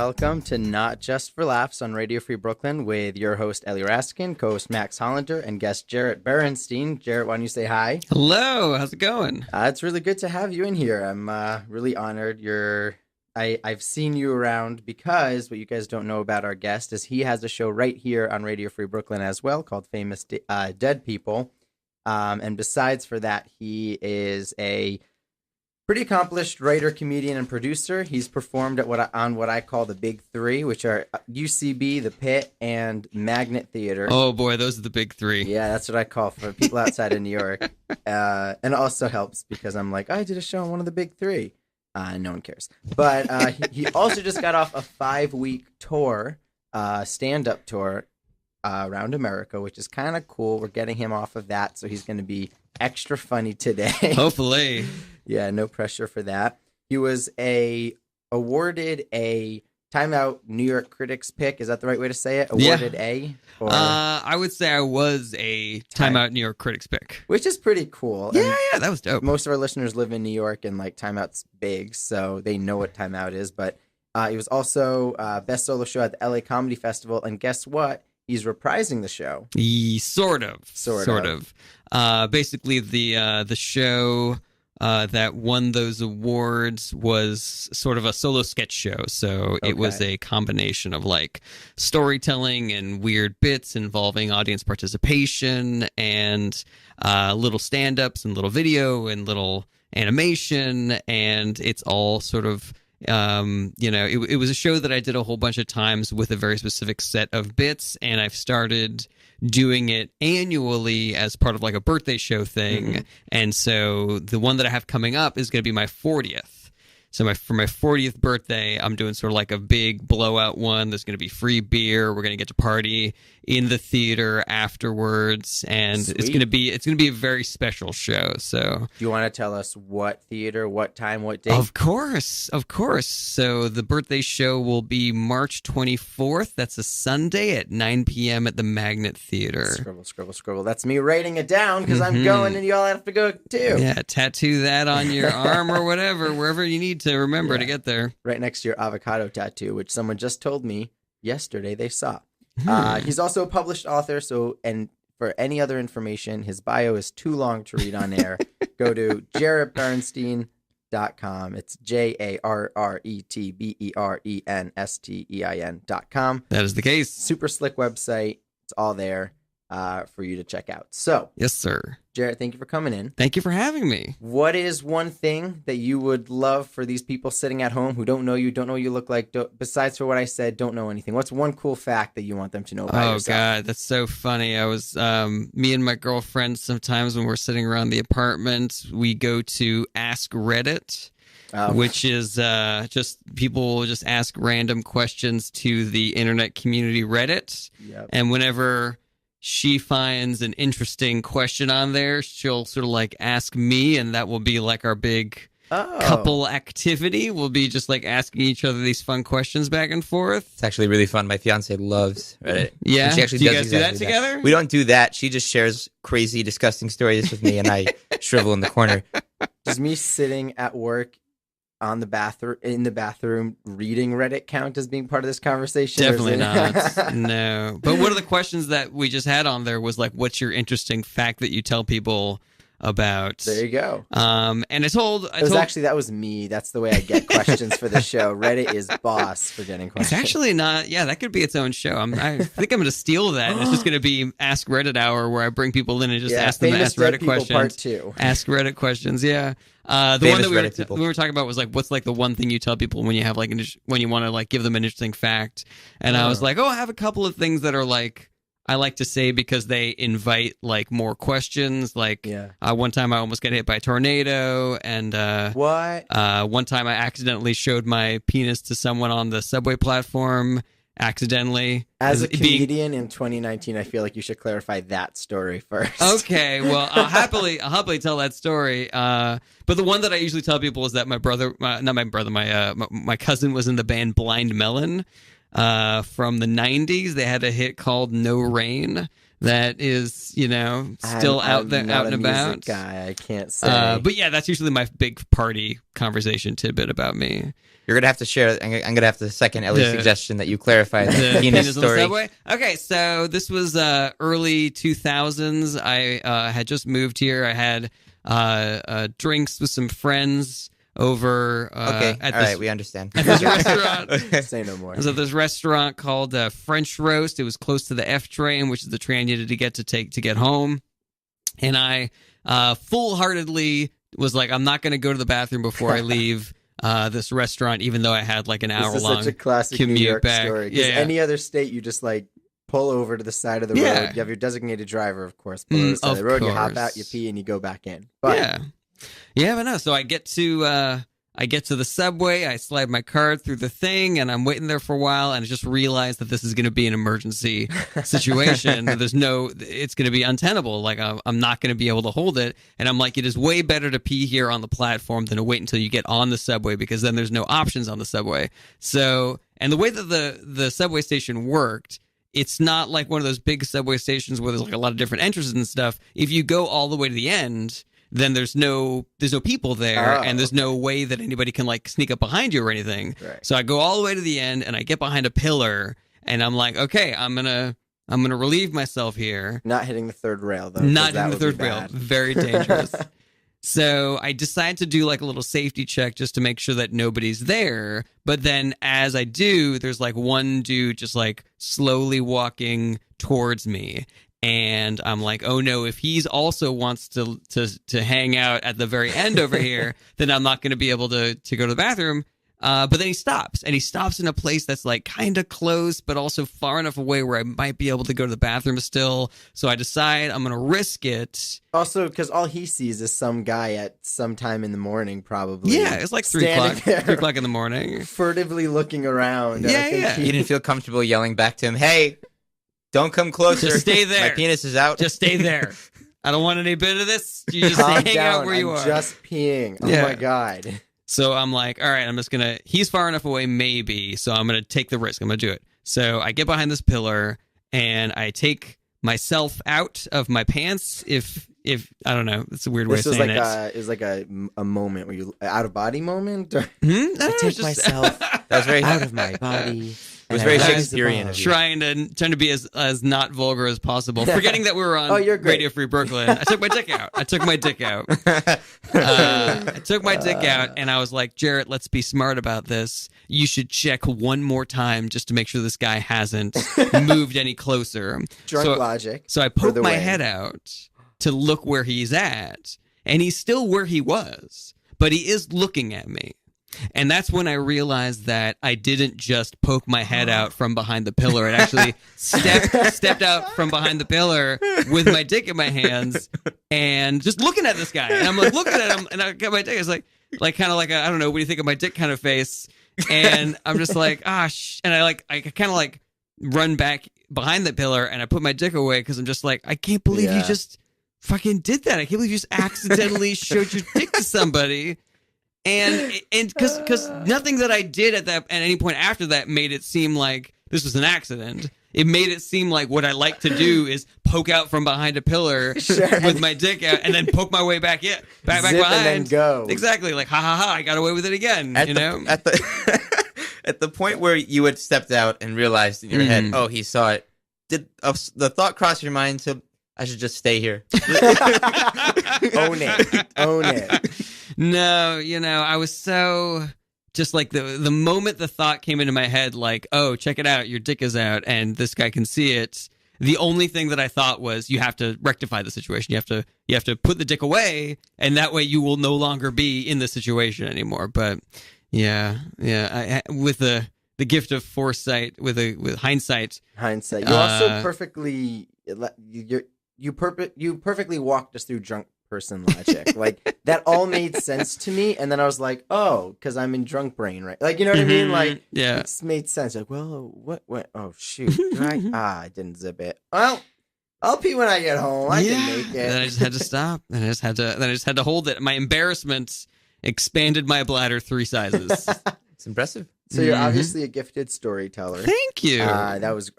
Welcome to Not Just for Laughs on Radio Free Brooklyn with your host, Ellie Raskin, co-host Max Hollander, and guest Jarret Bernstein. Jarret, why don't you say hi? Hello, how's it going? It's really good to have you in here. I'm really honored. I've seen you around because what you guys don't know about our guest is he has a show right here on Radio Free Brooklyn as well called Famous Dead People. And besides for that, he is a pretty accomplished writer, comedian, and producer. He's performed at what I call the big three, which are UCB, The Pit, and Magnet Theater. Oh boy, those are the big three. Yeah, that's what I call for people outside of New York. And it also helps because I'm like, I did a show on one of the big three. No one cares. But he also just got off a 5-week tour, stand-up tour around America, which is kind of cool. We're getting him off of that, so he's going to be extra funny today. Hopefully. Yeah, no pressure for that. He was awarded a TimeOut New York Critics Pick. Is that the right way to say it? Awarded A? Or... I would say I was a TimeOut New York Critics Pick. Which is pretty cool. Yeah, that was dope. Most of our listeners live in New York, and like TimeOut's big, so they know what TimeOut is. But he was also Best Solo Show at the LA Comedy Festival, and guess what? He's reprising the show. Sort of. Basically, the show that won those awards was sort of a solo sketch show. So it was a combination of like storytelling and weird bits involving audience participation and little stand-ups and little video and little animation. And it's all sort of... it was a show that I did a whole bunch of times with a very specific set of bits, and I've started doing it annually as part of like a birthday show thing. Mm-hmm. And so the one that I have coming up is going to be my 40th. So for my 40th birthday, I'm doing sort of like a big blowout one. There's going to be free beer. We're going to get to party in the theater afterwards, and Sweet. it's going to be a very special show. So, do you want to tell us what theater, what time, what date? Of course. So the birthday show will be March 24th. That's a Sunday at 9 p.m. at the Magnet Theater. Scribble. That's me writing it down because I'm going, and y'all have to go too. Yeah, tattoo that on your arm or whatever, wherever you need to remember to get there. Right next to your avocado tattoo, which someone just told me yesterday they saw. He's also a published author, and for any other information, his bio is too long to read on air. Go to jarretbernstein.com. It's JARRETBERENSTEIN.com. That is the case. Super slick website. It's all there for you to check out. So, yes, sir. Jarret, thank you for coming in. Thank you for having me. What is one thing that you would love for these people sitting at home who don't know you look like, besides for what I said, don't know anything? What's one cool fact that you want them to know about yourself? Oh, God, that's so funny. I was, me and my girlfriend, sometimes when we're sitting around the apartment, we go to Ask Reddit. Which is just people just ask random questions to the internet community Reddit. Yep. And whenever she finds an interesting question on there, she'll sort of like ask me, and that will be like our big couple activity. We'll be just like asking each other these fun questions back and forth. It's actually really fun. My fiance loves Reddit. Yeah, and she actually do you does guys do that exactly together? We don't do that. She just shares crazy, disgusting stories with me, and I shrivel in the corner. Does me sitting at work in the bathroom reading Reddit count as being part of this conversation? Definitely not. No. But one of the questions that we just had on there was like, what's your interesting fact that you tell people about? There you go. And that was me. That's the way I get questions for the show. Reddit is boss for getting questions. It's actually not. Yeah, that could be its own show. I think I'm going to steal that. And it's just going to be Ask Reddit Hour, where I bring people in and just ask them to ask Reddit questions. Part 2. Ask Reddit questions. Yeah. The one that we were talking about was like, what's like the one thing you tell people when you have like when you want to like give them an interesting fact? And I was like, I have a couple of things that are like I like to say because they invite like more questions. Like one time I almost got hit by a tornado, and one time I accidentally showed my penis to someone on the subway platform. Accidentally. As a comedian in 2019, I feel like you should clarify that story first. Okay, well, I'll happily tell that story. But the one that I usually tell people is that my cousin was in the band Blind Melon from the 90s. They had a hit called No Rain that is, still out there, out and about. Guy, I can't say. But yeah, that's usually my big party conversation tidbit about me. You're gonna have to share. I'm gonna have to second Ellie's suggestion that you clarify the penis story. On the subway? Okay, so this was early 2000s. I had just moved here. I had drinks with some friends over. Okay, all right, we understand. At this restaurant. Say no more. I was at this restaurant called French Roast. It was close to the F train, which is the train you needed to get home. And I full-heartedly was like, I'm not going to go to the bathroom before I leave this restaurant, even though I had like an hour-long commute such a classic New York back. story. Because any other state, you just like pull over to the side of the road. You have your designated driver, of course. Pull over to the side of the road. You hop out, you pee, and you go back in. But but no. So I get to the subway. I slide my card through the thing, and I'm waiting there for a while. And I just realized that this is going to be an emergency situation. It's going to be untenable. Like I'm not going to be able to hold it. And I'm like, it is way better to pee here on the platform than to wait until you get on the subway, because then there's no options on the subway. So, and the way that the subway station worked, it's not like one of those big subway stations where there's like a lot of different entrances and stuff. If you go all the way to the end, then there's no people there, and there's no way that anybody can like sneak up behind you or anything. Right. So I go all the way to the end, and I get behind a pillar, and I'm like, okay, I'm gonna relieve myself here. Not hitting the third rail though. Not hitting the third rail. Very dangerous. So I decide to do like a little safety check just to make sure that nobody's there. But then as I do, there's like one dude just like slowly walking towards me. And I'm like, oh no, if he's also wants to hang out at the very end over here, then I'm not going to be able to go to the bathroom. But then he stops, and he stops in a place that's like kind of close, but also far enough away where I might be able to go to the bathroom still. So I decide I'm going to risk it. Also, because all he sees is some guy at some time in the morning, probably. Yeah, it's like 3 o'clock. 3 o'clock in the morning. Furtively looking around. Yeah. You didn't feel comfortable yelling back to him, hey, don't come closer. Just stay there. My penis is out. Just stay there. I don't want any bit of this. You just hang out where you are. Just peeing. Oh my God. So I'm like, all right, I'm just going to, he's far enough away maybe, so I'm going to take the risk. I'm going to do it. So I get behind this pillar, and I take myself out of my pants if I don't know, it's a weird way of saying it. It was like a moment where you, out of body moment? Or, I take myself that was very out of my body. It was very Shakespearean of you. Trying to be as not vulgar as possible. Forgetting that we were on Radio Free Brooklyn. I took my dick out. I took my dick out, and I was like, Jarret, let's be smart about this. You should check one more time just to make sure this guy hasn't moved any closer. Drunk logic. So I poke my head out to look where he's at, and he's still where he was, but he is looking at me. And that's when I realized that I didn't just poke my head out from behind the pillar. It actually stepped out from behind the pillar with my dick in my hands and just looking at this guy. And I'm like looking at him, and I got my dick. It's like kind of like a, I don't know, what do you think of my dick kind of face. And I'm just like, and I kind of like run back behind the pillar, and I put my dick away because I'm just like, I can't believe you just fucking did that. I can't believe you just accidentally showed your dick to somebody. And because nothing that I did at any point after that made it seem like this was an accident. It made it seem like what I like to do is poke out from behind a pillar with my dick out, and then poke my way back behind, and then go. Exactly, like ha ha ha! I got away with it again. At the point where you had stepped out and realized in your head, oh, he saw it. Did the thought cross your mind to, I should just stay here? Own it. No, I was so just like the moment the thought came into my head, like, oh, check it out, your dick is out and this guy can see it. The only thing that I thought was you have to rectify the situation. You have to put the dick away, and that way you will no longer be in the situation anymore. But with the gift of foresight, with hindsight. You also perfectly you perfectly walked us through drunk person logic. Like, that all made sense to me, and then I was like, oh, because I'm in drunk brain, right? Like, you know what I mean? Like, it's made sense. Like, well, what? Oh, shoot. I didn't zip it. Well, I'll pee when I get home. I can make it. Then I just had to stop. Then I just had to hold it. My embarrassment expanded my bladder 3 sizes. It's impressive. So you're obviously a gifted storyteller. Thank you. I was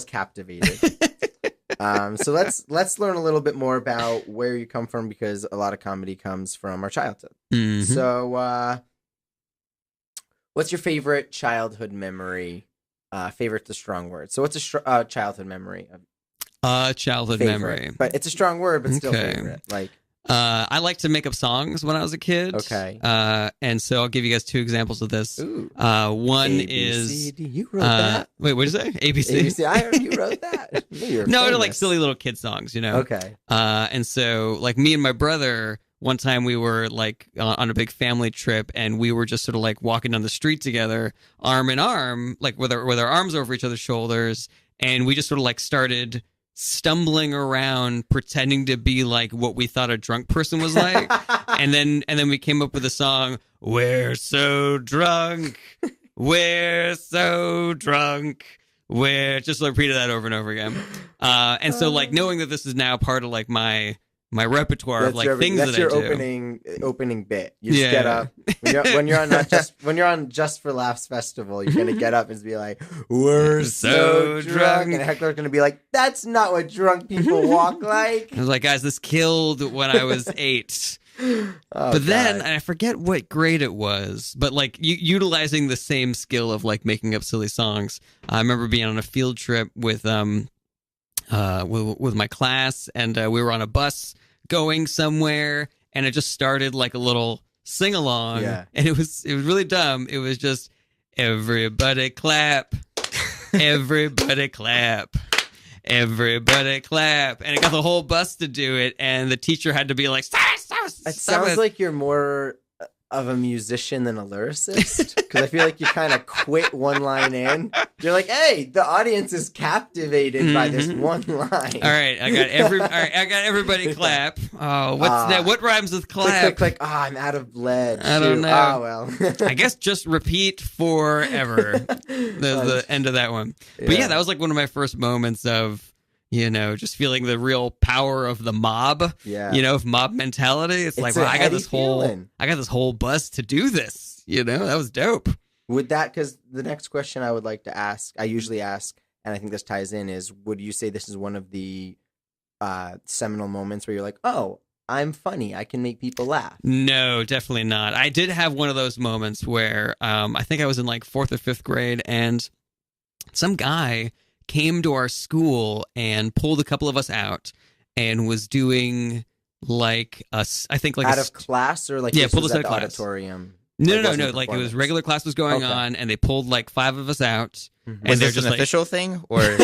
captivated. So let's learn a little bit more about where you come from, because a lot of comedy comes from our childhood. Mm-hmm. So, what's your favorite childhood memory? Favorite's a strong word. So, what's a childhood memory? Childhood Favorite. memory. But it's a strong word, but still favorite. Like, I like to make up songs when I was a kid. Okay. And so I'll give you guys 2 examples of this. Ooh. One is you wrote that? Wait, what did you say? ABC? ABC. I heard you wrote that. No, they're like silly little kid songs, you know. Okay. And so like me and my brother, one time we were like on a big family trip, and we were just sort of like walking down the street together, arm in arm, like with our arms over each other's shoulders, and we just sort of like started stumbling around pretending to be like what we thought a drunk person was like. and then we came up with a song, we're so drunk, we're so drunk, we're just repeated that over and over again. And so like knowing that this is now part of like my repertoire of like things that I do. That's your opening bit. You just get up when you're on Just for Laughs Festival. You're gonna get up and be like, "We're so drunk," and a heckler's gonna be like, "That's not what drunk people walk like." I was like, "Guys, this killed when I was 8." But then I forget what grade it was, but like utilizing the same skill of like making up silly songs. I remember being on a field trip with my class, and we were on a bus going somewhere, and it just started like a little sing along, and it was really dumb. It was just everybody clap, everybody clap, everybody clap, and it got the whole bus to do it, and the teacher had to be like, stop. It sounds like you're more of a musician than a lyricist, because I feel like you kind of quit one line in. You're like, hey, the audience is captivated by this one line. All right, I got everybody clap. Oh, what's that? What rhymes with clap? Click. I'm out of lead. I don't know. Oh well. I guess just repeat forever. the end of that one. But yeah, that was like one of my first moments of, you know, just feeling the real power of the mob. Yeah. You know, of mob mentality. It's like, wow, I got this whole bus to do this. You know, that was dope. Would that, because the next question I would like to ask, I usually ask, and I think this ties in, is would you say this is one of the seminal moments where you're like, oh, I'm funny, I can make people laugh? No, definitely not. I did have one of those moments where I think I was in like 4th or 5th grade, and some guy came to our school and pulled a couple of us out and was doing like us, I think like out of class, or like pulled us out of class. Auditorium. No. Like it was regular class was going on, and they pulled like 5 of us out. Mm-hmm. Was this an official thing, or? Yeah,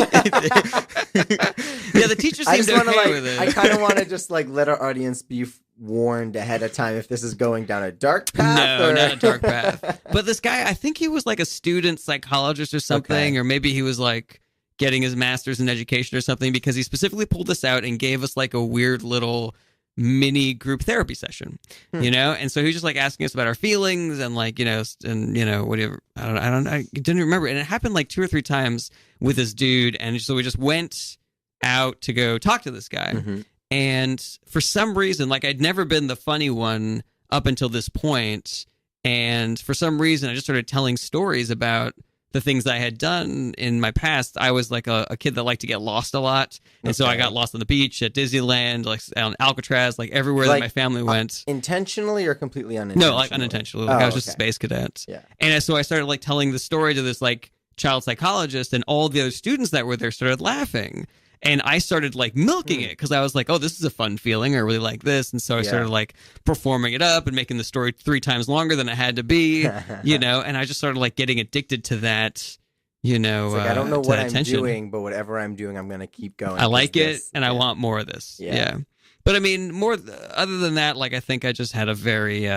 the teacher seemed okay with it. I kind of want to just like let our audience be warned ahead of time if this is going down a dark path. No, not a dark path. But this guy, I think he was like a student psychologist or something, or maybe he was like getting his master's in education or something, because he specifically pulled us out and gave us like a weird little mini group therapy session, you know? And so he was just like asking us about our feelings and like, you know, and you know, whatever. I didn't remember. And it happened like 2 or 3 times with this dude. And so we just went out to go talk to this guy. Mm-hmm. And for some reason, like I'd never been the funny one up until this point. And for some reason, I just started telling stories about the things I had done in my past. I was like a kid that liked to get lost a lot. And so I got lost on the beach, at Disneyland, like on Alcatraz, like everywhere that my family went. Intentionally or completely unintentionally? No, like unintentionally. Like I was just a space cadet. Yeah. And so I started like telling the story to this like child psychologist, and all the other students that were there started laughing. And I started like milking it, because I was like, oh, this is a fun feeling. I really like this. And so I started like performing it up and making the story 3 times longer than it had to be, you know, and I just started like getting addicted to that, you know. It's like, I don't know what attention. I'm doing, but whatever I'm doing, I'm going to keep going. I like it, and I want more of this. Yeah. But I mean, other than that, like I think I just had a very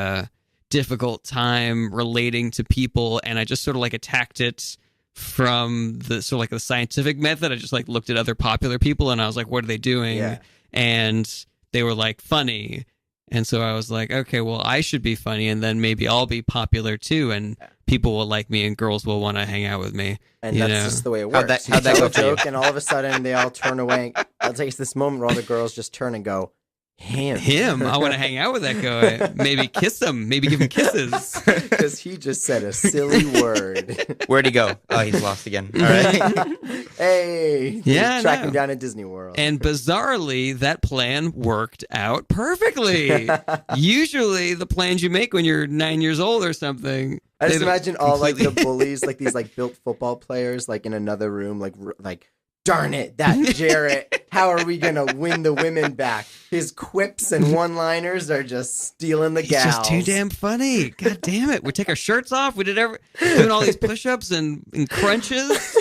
difficult time relating to people, and I just sort of like attacked it from the sort of like the scientific method. I just like looked at other popular people, and I was like, what are they doing? Yeah. And they were like funny. And so I was like, okay, well, I should be funny, and then maybe I'll be popular too, and people will like me, and girls will want to hang out with me. And that's just the way it works. How'd that go joke, and all of a sudden they all turn away. It takes this moment where all the girls just turn and go, Him? I want to hang out with that guy. Maybe kiss him. Maybe give him kisses. Because he just said a silly word. Where'd he go? Oh, he's lost again. All right. Hey. Yeah, track him down at Disney World. And bizarrely, that plan worked out perfectly. Usually, the plans you make when you're 9 years old or something. I just imagine all like the bullies, like these like built football players, like in another room, like. Darn it, that Jarret. How are we going to win the women back? His quips and one-liners are just stealing the gals. It's just too damn funny. God damn it. We take our shirts off. We did doing all these push-ups and crunches.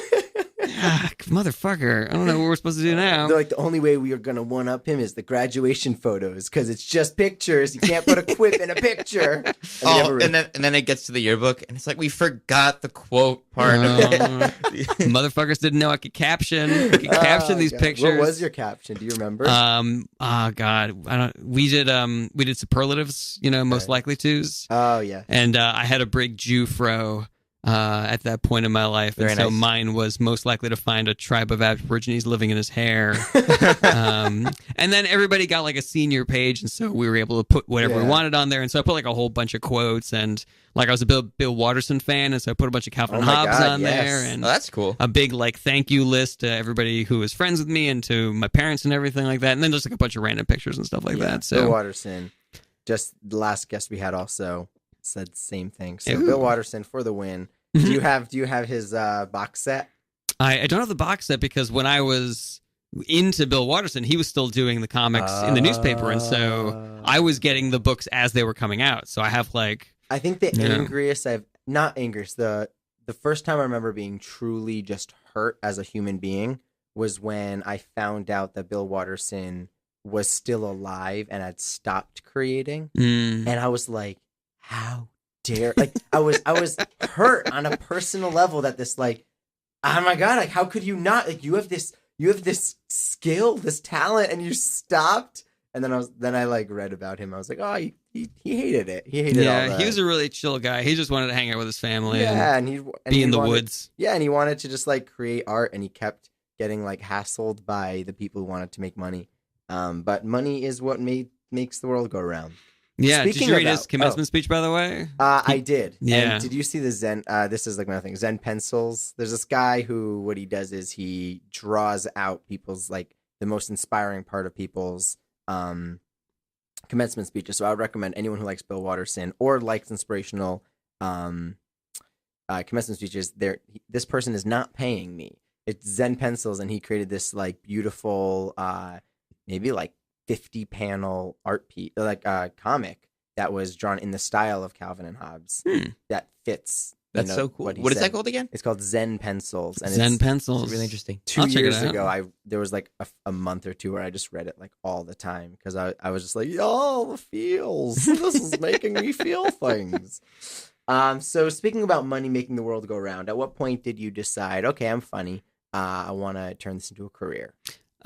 Motherfucker. I don't know what we're supposed to do now. They're like, the only way we are going to one-up him is the graduation photos because it's just pictures. You can't put a quip in a picture. And then it gets to the yearbook, and it's like, we forgot the quote part of it. Motherfuckers didn't know I could caption. These pictures. What was your caption? Do you remember? God. We did superlatives, most likely tos. Oh, yeah. And I had a big Jew fro. At that point in my life. Very and so nice. Mine was most likely to find a tribe of Aborigines living in his hair. And then everybody got like a senior page, and so we were able to put whatever we wanted on there. And so I put like a whole bunch of quotes, and like I was a Bill Watterson fan, and so I put a bunch of Calvin and Hobbes on there. And that's cool. A big like thank you list to everybody who was friends with me and to my parents and everything like that. And then just like a bunch of random pictures and stuff like that. So Bill Watterson, just the last guest we had also said the same thing. So Ooh. Bill Watterson for the win. Do you have his box set? I don't have the box set because when I was into Bill Watterson, he was still doing the comics in the newspaper, and so I was getting the books as they were coming out. So I have like I think the angriest the first time I remember being truly just hurt as a human being was when I found out that Bill Watterson was still alive and had stopped creating, and I was like, how dare, like I was hurt on a personal level that this, like, oh my god, like how could you not, like you have this skill, this talent, and you stopped. And then I like read about him. I was like, oh, he hated it. He hated all that. He was a really chill guy. He just wanted to hang out with his family and be in the woods. Yeah, and he wanted to just like create art, and he kept getting like hassled by the people who wanted to make money. But money is what makes the world go around. Yeah, did you read his commencement speech, by the way? I did. Yeah. And did you see the Zen? This is like another thing. Zen pencils. There's this guy who, what he does is he draws out people's, like, the most inspiring part of people's commencement speeches. So I would recommend anyone who likes Bill Watterson or likes inspirational commencement speeches. This person is not paying me. It's Zen pencils, and he created this like beautiful, maybe like 50 panel art piece, like comic that was drawn in the style of Calvin and Hobbes that fits. That's so cool. What is that called again? It's called Zen pencils. And Zen pencils. It's really interesting. 2 years ago, there was like a month or two where I just read it like all the time because I was just like, y'all, the feels. This is making me feel things. So speaking about money making the world go round, at what point did you decide, okay, I'm funny, I want to turn this into a career?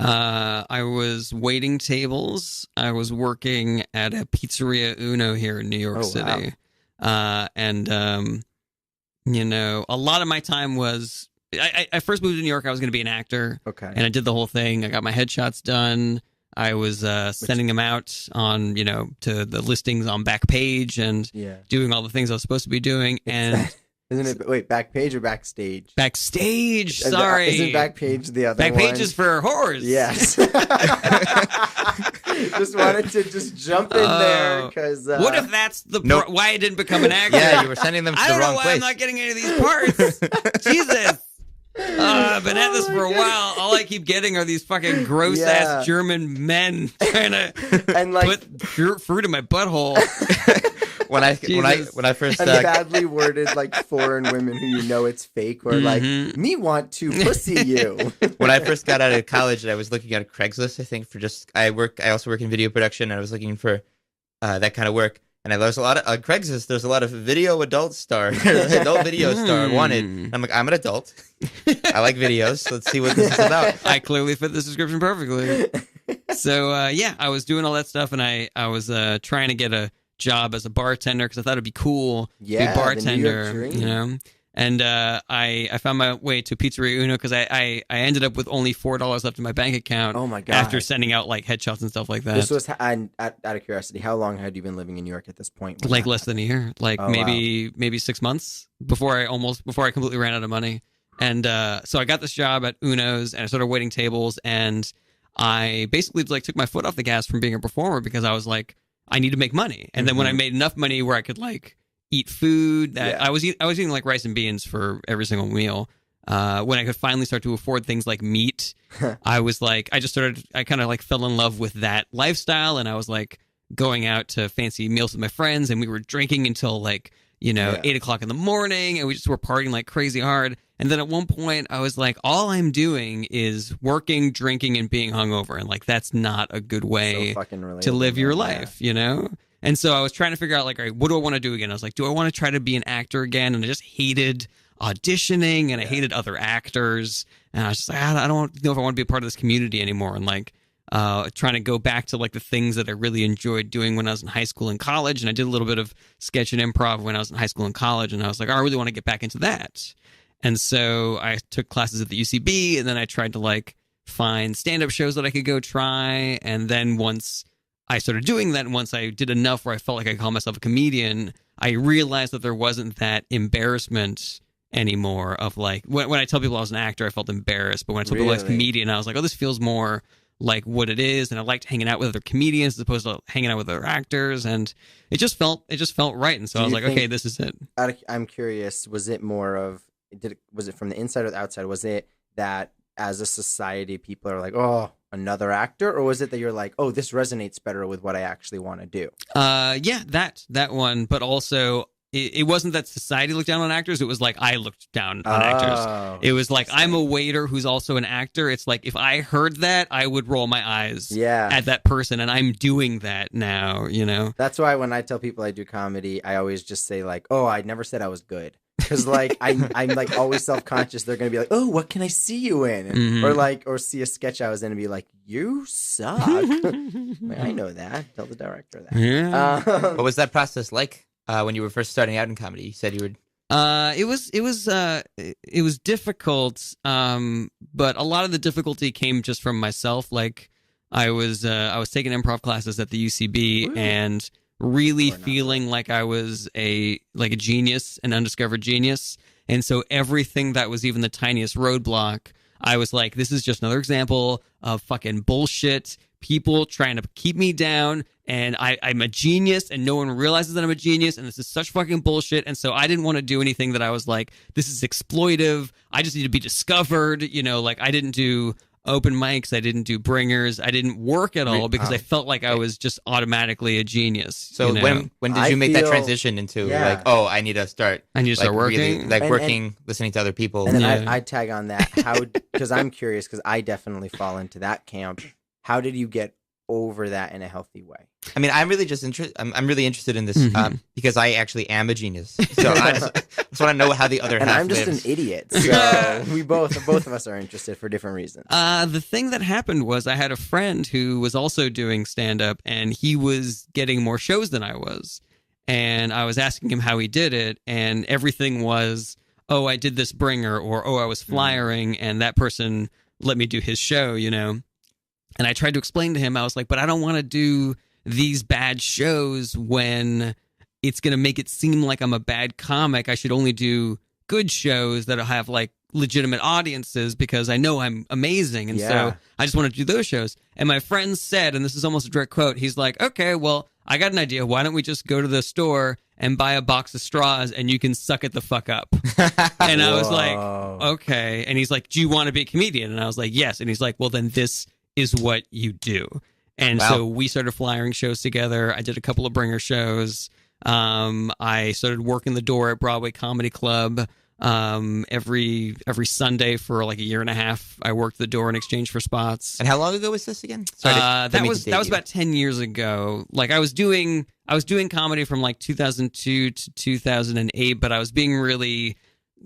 I was waiting tables. I was working at a pizzeria Uno here in New York City. Wow. And a lot of my time was, I first moved to New York. I was going to be an actor. Okay. And I did the whole thing. I got my headshots done. I was sending them out on, to the listings on Backpage and doing all the things I was supposed to be doing. And isn't it? Wait, Backpage or Backstage? Backstage. Sorry, isn't Backpage the other one? Backpage is for whores. Yes. Just wanted to just jump in there because. What if that's why I didn't become an actor? Yeah, you were sending them to the wrong place. I don't know why I'm not getting any of these parts. Jesus. I've been at this for a while. All I keep getting are these fucking gross ass German men trying to and like put fruit in my butthole. When I first and badly worded like foreign women who it's fake or like me want to pussy you. When I first got out of college, I was looking at Craigslist. I think for I also work in video production. And I was looking for that kind of work. And there's a lot of on Craigslist. There's a lot of video adult star, adult video star wanted. I'm like, I'm an adult. I like videos. Let's see what this is about. I clearly fit this description perfectly. So I was doing all that stuff, and I was trying to get a job as a bartender because I thought it'd be cool to be a bartender, And I found my way to Pizzeria Uno because I ended up with only $4 left in my bank account. Oh my God. After sending out like headshots and stuff like that. This was, and out of curiosity, how long had you been living in New York at this point? Like less than a year, like maybe 6 months before I completely ran out of money. And so I got this job at Uno's and I started waiting tables, and I basically like took my foot off the gas from being a performer because I was like, I need to make money. And then when I made enough money where I could like eat food that I was eating like rice and beans for every single meal. When I could finally start to afford things like meat, I was like, I kind of like fell in love with that lifestyle, and I was like going out to fancy meals with my friends, and we were drinking until like, 8:00 in the morning, and we just were partying like crazy hard. And then at one point I was like, all I'm doing is working, drinking, and being hungover. And like, that's not a good way to live your life, And so I was trying to figure out like, all right, what do I want to do again? I was like, do I want to try to be an actor again? And I just hated auditioning, and I hated other actors. And I was just like, I don't know if I want to be a part of this community anymore. And like, trying to go back to like the things that I really enjoyed doing when I was in high school and college. And I did a little bit of sketch and improv when I was in high school and college. And I was like, I really want to get back into that. And so I took classes at the UCB, and then I tried to like find stand-up shows that I could go try. And then once I started doing that, and once I did enough where I felt like I could call myself a comedian, I realized that there wasn't that embarrassment anymore of like, when I tell people I was an actor, I felt embarrassed. But when I told people I was a comedian, I was like, oh, this feels more like what it is. And I liked hanging out with other comedians as opposed to hanging out with other actors. And it just felt right. And so I was like, okay, this is it. I'm curious, was it more of, was it from the inside or the outside? Was it that as a society, people are like, oh, another actor? Or was it that you're like, oh, this resonates better with what I actually want to do? Yeah, that one. But also, it wasn't that society looked down on actors. It was like I looked down on actors. It was like, I'm a waiter who's also an actor. It's like, if I heard that, I would roll my eyes at that person. And I'm doing that now, That's why when I tell people I do comedy, I always just say like, oh, I never said I was good. Because like I'm like always self-conscious. They're gonna be like, oh, what can I see you in? Or see a sketch I was in and be like, you suck. Like, I know that. Tell the director that. Yeah. What was that process like when you were first starting out in comedy? You said you were. It was difficult, but a lot of the difficulty came just from myself. Like I was taking improv classes at the UCB. Ooh. And really feeling like I was a genius, an undiscovered genius. And so everything that was even the tiniest roadblock, I was like, this is just another example of fucking bullshit. People trying to keep me down, and I'm a genius, and no one realizes that I'm a genius, and this is such fucking bullshit. And so I didn't want to do anything that I was like, this is exploitive. I just need to be discovered. Like I didn't do open mics, I didn't do bringers, I didn't work at all because I felt like I was just automatically a genius. So when did you make that transition into like, oh, I need to start working, really, like working, listening to other people? And then I tag on that, how, because I'm curious, because I definitely fall into that camp. How did you get over that in a healthy way? I mean, I'm really just interested. I'm really interested in this because I actually am a genius. So I just want to know how the other half I'm just lives. an idiot. So we both of us are interested for different reasons. The thing that happened was I had a friend who was also doing stand-up, and he was getting more shows than I was. And I was asking him how he did it, and everything was, oh, I did this bringer, or oh, I was flyering, and that person let me do his show, And I tried to explain to him, I was like, but I don't want to do these bad shows when it's going to make it seem like I'm a bad comic. I should only do good shows that have like legitimate audiences because I know I'm amazing. And so I just want to do those shows. And my friend said, and this is almost a direct quote, he's like, okay, well, I got an idea. Why don't we just go to the store and buy a box of straws and you can suck it the fuck up? And I was like, okay. And he's like, do you want to be a comedian? And I was like, yes. And he's like, well, then this is what you do. And so we started flyering shows together. I did a couple of bringer shows. I started working the door at Broadway Comedy Club. Every Sunday for like a year and a half, I worked the door in exchange for spots. And how long ago was this again? That was about 10 years ago. Like I was doing comedy from like 2002 to 2008, but I was being really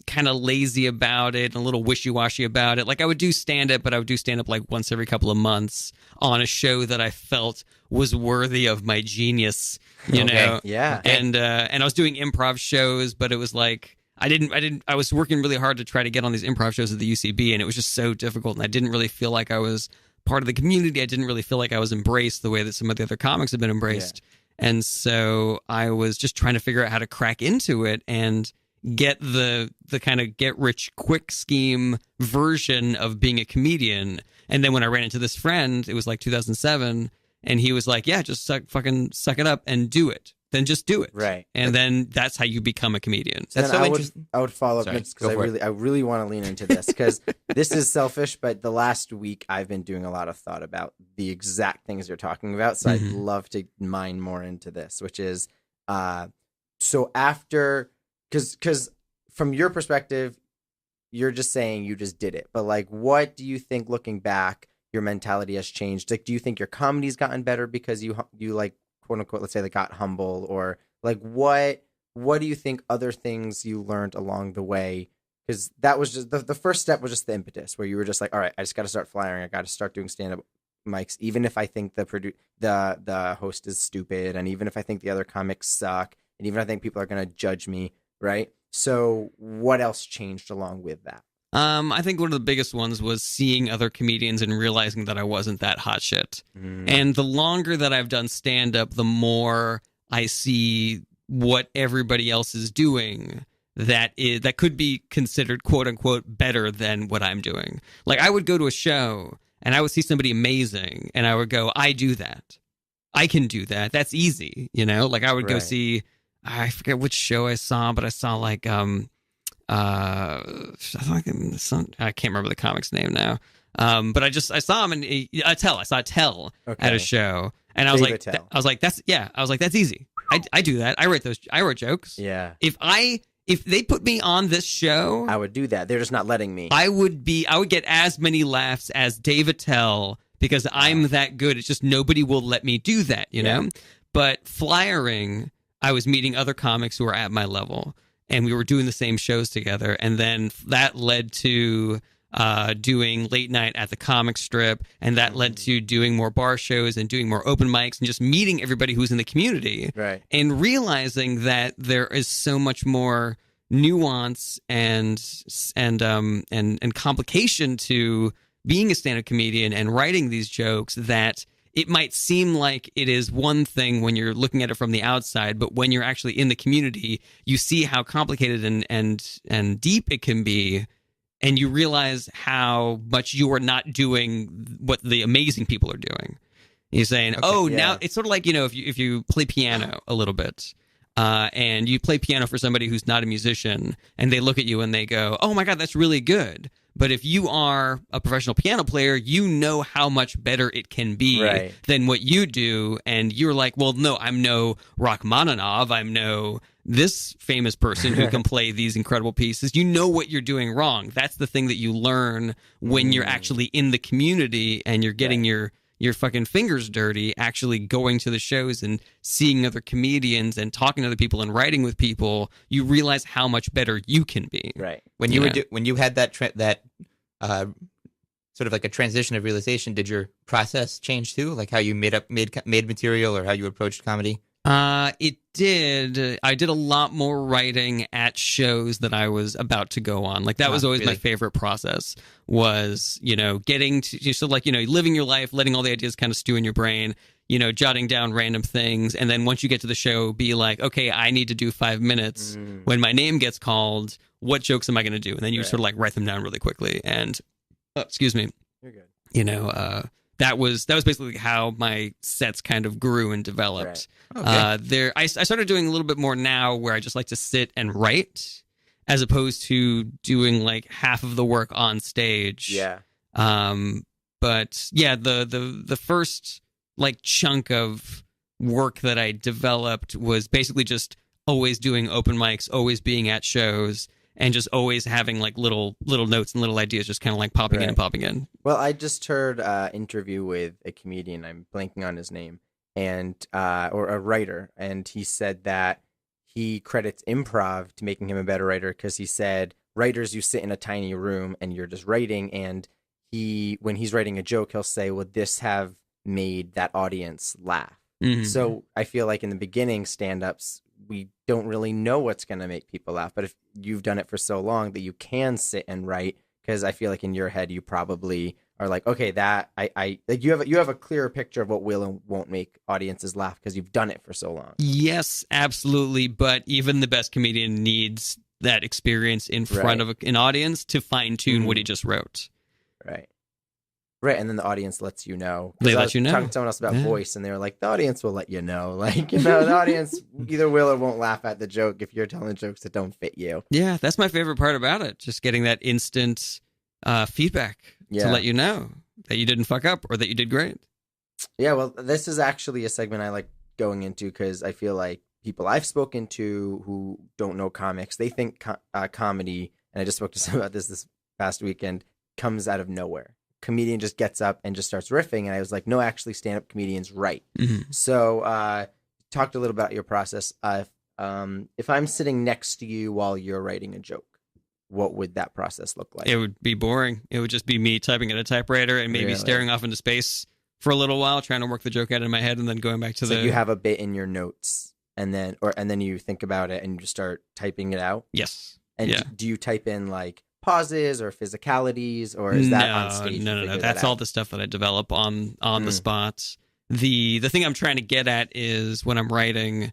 kind of lazy about it and a little wishy-washy about it. Like I would do stand-up, but I would do stand-up like once every couple of months on a show that I felt was worthy of my genius, you know? Yeah. And I was doing improv shows, but it was like I was working really hard to try to get on these improv shows at the UCB, and it was just so difficult, and I didn't really feel like I was part of the community. I didn't really feel like I was embraced the way that some of the other comics have been embraced. Yeah. And so I was just trying to figure out how to crack into it and get the kind of get rich quick scheme version of being a comedian. And then when I ran into this friend, it was like 2007, and he was like, yeah, just fucking suck it up and do it. Then just do it. Right. And then that's how you become a comedian. That's so interesting. I would follow up because I really want to lean into this, because this is selfish, but the last week I've been doing a lot of thought about the exact things you're talking about. So I'd love to mine more into this, which is, so after, because from your perspective, you're just saying you just did it. But like, what do you think, looking back, your mentality has changed? Like, do you think your comedy's gotten better because you like, quote unquote, let's say, they got humble, or like, what do you think other things you learned along the way? Because that was just the first step was just the impetus, where you were just like, all right, I just got to start flying. I got to start doing stand-up mics, even if I think the host is stupid, and even if I think the other comics suck, and even if I think people are going to judge me, right? So what else changed along with that? I think one of the biggest ones was seeing other comedians and realizing that I wasn't that hot shit. And the longer that I've done stand-up, the more I see what everybody else is doing that could be considered, quote unquote, better than what I'm doing. Like, I would go to a show and I would see somebody amazing and I would go, I do that. I can do that. That's easy. You know, like I would go see, I forget which show I saw, but I saw like, I can't remember the comic's name now. But I saw him and I saw Tell at a show, and I was like, that's easy. I do that. I write jokes. Yeah. If they put me on this show, I would do that. They're just not letting me. I would get as many laughs as Dave Attell, because I'm that good. It's just nobody will let me do that, you know? But flyering, I was meeting other comics who were at my level, and we were doing the same shows together. And then that led to doing late night at the comic strip, and that led to doing more bar shows and doing more open mics and just meeting everybody who's in the community, right? And realizing that there is so much more nuance and complication to being a stand-up comedian and writing these jokes, that it might seem like it is one thing when you're looking at it from the outside, but when you're actually in the community, you see how complicated and deep it can be, and you realize how much you are not doing what the amazing people are doing. You're saying, now it's sort of like, you know, if you play piano a little bit, and you play piano for somebody who's not a musician, and they look at you and they go, oh my God, that's really good. But if you are a professional piano player, you know how much better it can be than what you do. And you're like, well, no, I'm no Rachmaninoff. I'm no this famous person who can play these incredible pieces. You know what you're doing wrong. That's the thing that you learn when you're actually in the community and you're getting your fucking fingers dirty, actually going to the shows and seeing other comedians and talking to other people and writing with people. You realize how much better you can be. Right. When you had that sort of like a transition of realization, did your process change too? Like how you made material, or how you approached comedy? It did. I did a lot more writing at shows that I was about to go on. Like that was always my favorite process, was, you know, getting to, so like, you know, living your life, letting all the ideas kind of stew in your brain, you know, jotting down random things. And then once you get to the show, be like, okay, I need to do 5 minutes. When my name gets called, what jokes am I going to do? And then you sort of like write them down really quickly. And, excuse me. You're good. You know, that was basically how my sets kind of grew and developed. Right. Okay. I started doing a little bit more now, where I just like to sit and write, as opposed to doing like half of the work on stage. Yeah. But yeah, the first like chunk of work that I developed was basically just always doing open mics, always being at shows, and just always having like little notes and little ideas just kind of like popping in and popping in. Well, I just heard an interview with a comedian, I'm blanking on his name, and or a writer, and he said that he credits improv to making him a better writer, because he said writers, you sit in a tiny room and you're just writing, and when he's writing a joke, he'll say, would this have made that audience laugh? So I feel like in the beginning, stand-ups, we don't really know what's going to make people laugh. But if you've done it for so long that you can sit and write, because I feel like in your head you probably are like, okay, that I like you have a clearer picture of what will and won't make audiences laugh because you've done it for so long. Yes, absolutely. But even the best comedian needs that experience in front of an audience to fine tune what he just wrote. Right, and then the audience lets you know. They let you know. Talking to someone else about voice, and they were like, the audience will let you know. Like, the audience either will or won't laugh at the joke if you're telling jokes that don't fit you. Yeah, that's my favorite part about it. Just getting that instant feedback to let you know that you didn't fuck up or that you did great. Yeah, well, this is actually a segment I like going into because I feel like people I've spoken to who don't know comics, they think comedy, and I just spoke to someone about this past weekend, comes out of nowhere. Comedian just gets up and just starts riffing, and I was like, no, actually stand-up comedians write. So talked a little about your process. If I'm sitting next to you while you're writing a joke, what would that process look like? It would be boring. It would just be me typing at a typewriter and maybe staring off into space for a little while, trying to work the joke out in my head, and then going back to so you have a bit in your notes, and then you think about it and you just start typing it out? Yes. And do you type in like pauses or physicalities, or is that on stage? No. That's all the stuff that I develop on the spot. The thing I'm trying to get at is when I'm writing,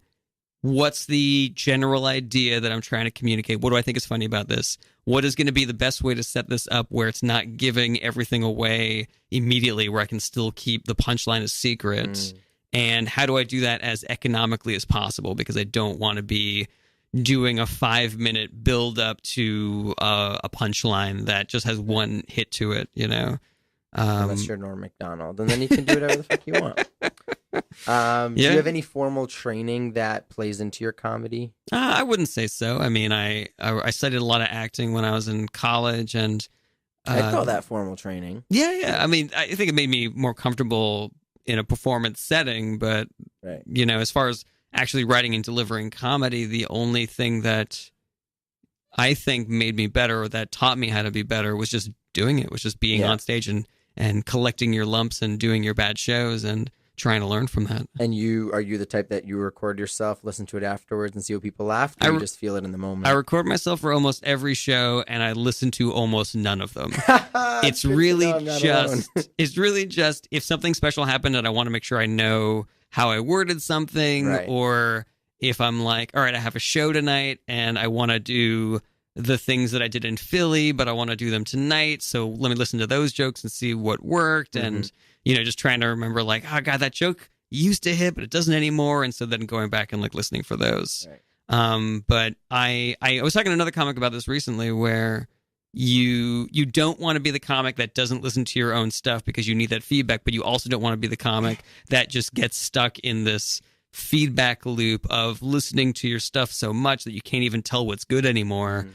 what's the general idea that I'm trying to communicate? What do I think is funny about this? What is going to be the best way to set this up where it's not giving everything away immediately, where I can still keep the punchline a secret? And how do I do that as economically as possible? Because I don't want to be doing a 5-minute build up to a punchline that just has one hit to it, unless you're Norm Macdonald, and then you can do whatever the fuck you want. Do you have any formal training that plays into your comedy? I wouldn't say so. I mean, I studied a lot of acting when I was in college, and I'd call that formal training. Yeah. I mean, I think it made me more comfortable in a performance setting, but as far as actually writing and delivering comedy, the only thing that I think made me better, or that taught me how to be better, was just doing it, was just being on stage and collecting your lumps and doing your bad shows and trying to learn from that. And are you the type that you record yourself, listen to it afterwards, and see what people laugh, or you just feel it in the moment? I record myself for almost every show, and I listen to almost none of them. It's really just if something special happened and I want to make sure I know how I worded something, or if I'm like, all right, I have a show tonight and I want to do the things that I did in Philly, but I want to do them tonight, so let me listen to those jokes and see what worked. And just trying to remember, like, oh god, that joke used to hit but it doesn't anymore, and so then going back and like listening for those. But I was talking to another comic about this recently, where you don't want to be the comic that doesn't listen to your own stuff because you need that feedback, but you also don't want to be the comic that just gets stuck in this feedback loop of listening to your stuff so much that you can't even tell what's good anymore.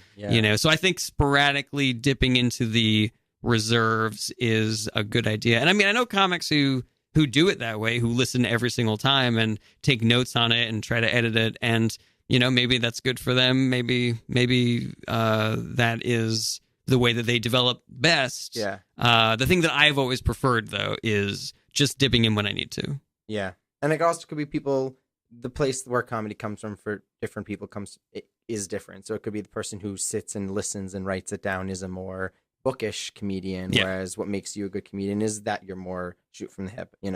So I think sporadically dipping into the reserves is a good idea. And I mean, I know comics who do it that way, who listen every single time and take notes on it and try to edit it, and maybe that's good for them, maybe that is the way that they develop best. The thing that I've always preferred, though, is just dipping in when I need to. And it also could be people, the place where comedy comes from for different people is different. So it could be the person who sits and listens and writes it down is a more bookish comedian, whereas what makes you a good comedian is that you're more shoot from the hip, we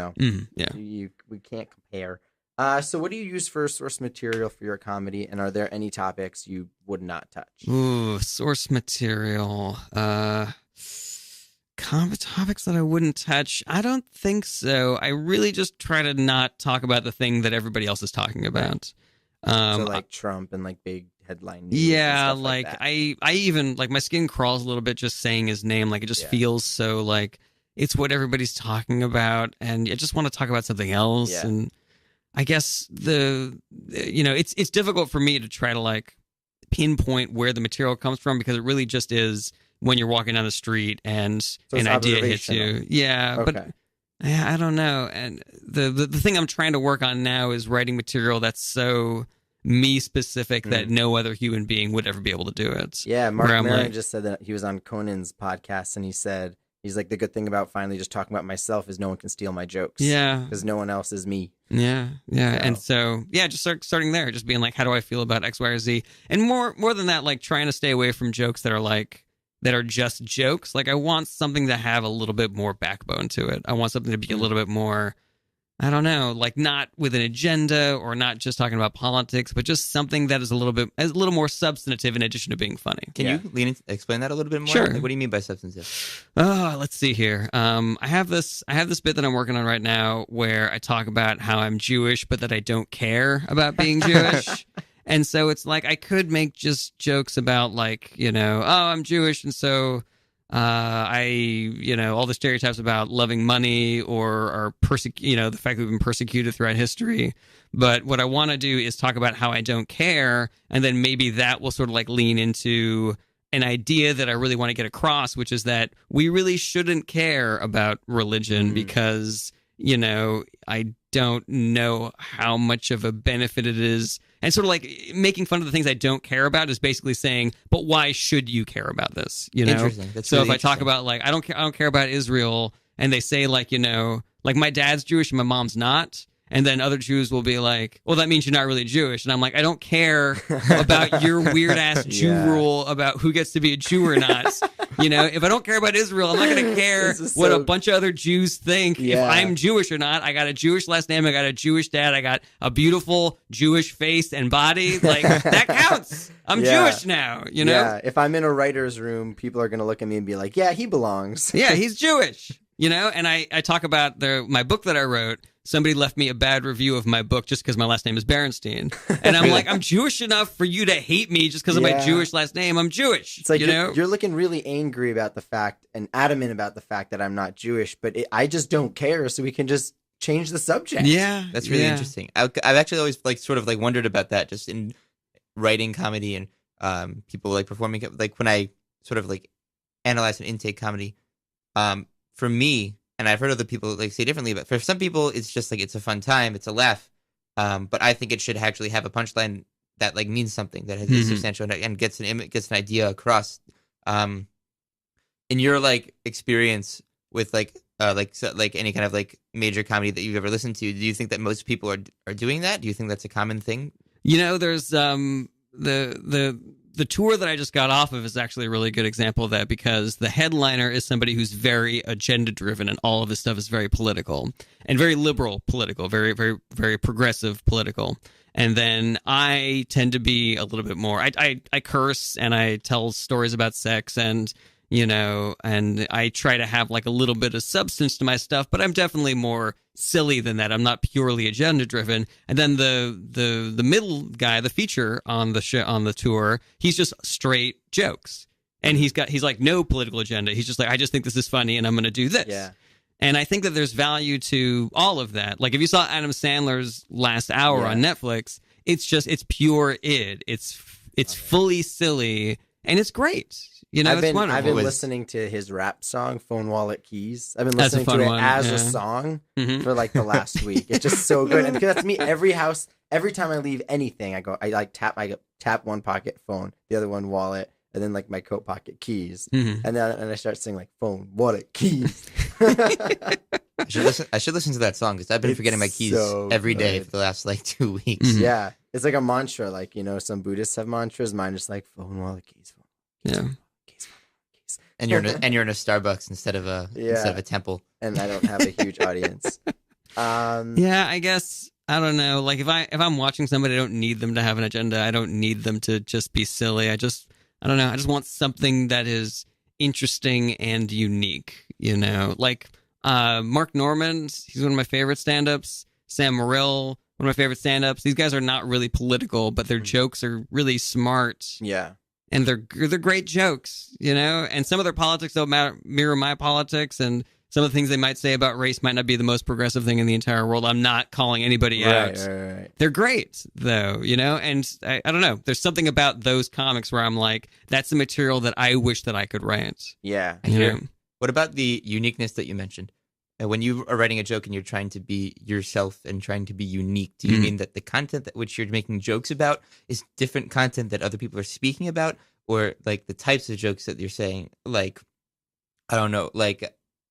can't compare. So what do you use for source material for your comedy, and are there any topics you would not touch? Ooh, source material. Topics that I wouldn't touch? I don't think so. I really just try to not talk about the thing that everybody else is talking about. So like Trump and like big headline news. Yeah, and stuff like that. I even, like, my skin crawls a little bit just saying his name. Like, it just feels so like it's what everybody's talking about, and I just want to talk about something else. And I guess it's difficult for me to try to like pinpoint where the material comes from, because it really just is when you're walking down the street and an idea hits you. But I don't know. And the thing I'm trying to work on now is writing material that's so me specific that no other human being would ever be able to do it. Mark Maron just said that he was on Conan's podcast, and he said He's like, the good thing about finally just talking about myself is no one can steal my jokes. Yeah. Because no one else is me. Yeah. And so, just starting there, just being like, how do I feel about X, Y, or Z? And more than that, like trying to stay away from jokes that are just jokes. Like I want something to have a little bit more backbone to it. I want something to be a little bit more, I don't know, like not with an agenda or not just talking about politics, but just something that is a little more substantive in addition to being funny. Can you explain that a little bit more? Sure. Like, what do you mean by substantive? Let's see here. I have this bit that I'm working on right now where I talk about how I'm Jewish, but that I don't care about being Jewish. And so it's like I could make just jokes about like, I'm Jewish, and so all the stereotypes about loving money or the fact that we've been persecuted throughout history. But what I want to do is talk about how I don't care, and then maybe that will sort of like lean into an idea that I really want to get across, which is that we really shouldn't care about religion because, I don't know how much of a benefit it is. And sort of like making fun of the things I don't care about is basically saying, but why should you care about this? Interesting. That's so really if I talk about like, I don't care about Israel, and they say like, like my dad's Jewish and my mom's not. And then other Jews will be like, well, that means you're not really Jewish. And I'm like, I don't care about your weird-ass Jew rule about who gets to be a Jew or not. If I don't care about Israel, I'm not going to care what a bunch of other Jews think if I'm Jewish or not. I got a Jewish last name. I got a Jewish dad. I got a beautiful Jewish face and body. Like, that counts. I'm Jewish now, Yeah, if I'm in a writer's room, people are going to look at me and be like, yeah, he belongs. Yeah, he's Jewish. And I talk about my book that I wrote. Somebody left me a bad review of my book just because my last name is Berenstein. And I'm like, I'm Jewish enough for you to hate me just because of my Jewish last name. I'm Jewish. It's like, you're looking really angry about the fact and adamant about the fact that I'm not Jewish, but I just don't care, so we can just change the subject. Yeah. That's really interesting. I've actually always sort of wondered about that just in writing comedy and people performing, when I sort of analyze and intake comedy. For me, and I've heard other people say differently, but for some people, it's just it's a fun time, it's a laugh. But I think it should actually have a punchline that means something, that is substantial and gets an idea across. In your experience with any kind of major comedy that you've ever listened to, do you think that most people are doing that? Do you think that's a common thing? There's the tour that I just got off of is actually a really good example of that, because the headliner is somebody who's very agenda driven, and all of his stuff is very political and very liberal political, very, very, very progressive political. And then I tend to be a little bit more, I curse and I tell stories about sex and, and I try to have a little bit of substance to my stuff, but I'm definitely more silly than that. I'm not purely agenda driven. And then the middle guy, the feature on the show, on the tour, he's just straight jokes. And he's no political agenda. He's just I just think this is funny and I'm going to do this. Yeah. And I think that there's value to all of that. If you saw Adam Sandler's Last Hour on Netflix, it's pure id. It's fully silly and it's great. I've been wonderful. listening to his rap song, Phone Wallet Keys. I've been listening to it as a song for the last week. It's just so good. And that's me every time I leave anything, I tap one pocket phone, the other one wallet, and then my coat pocket keys. And then I start singing phone, wallet, keys. I should listen to that song because I've been forgetting my keys every day for the last 2 weeks. Yeah. It's like a mantra, some Buddhists have mantras. Mine is phone, wallet, keys, phone. Yeah. And you're in a Starbucks instead of a temple. And I don't have a huge audience. I guess I don't know. If I'm watching somebody, I don't need them to have an agenda. I don't need them to just be silly. I don't know. I just want something that is interesting and unique. Mark Normand, he's one of my favorite stand-ups. Sam Morril, one of my favorite stand-ups. These guys are not really political, but their jokes are really smart. Yeah. And they're great jokes, and some of their politics don't mirror my politics, and some of the things they might say about race might not be the most progressive thing in the entire world. I'm not calling anybody out. Right. They're great, though, and I don't know. There's something about those comics where I'm like, that's the material that I wish that I could write. Yeah. What about the uniqueness that you mentioned? When you are writing a joke and you're trying to be yourself and trying to be unique, do you mean that the content that which you're making jokes about is different content that other people are speaking about? Or the types of jokes that you're saying, I don't know,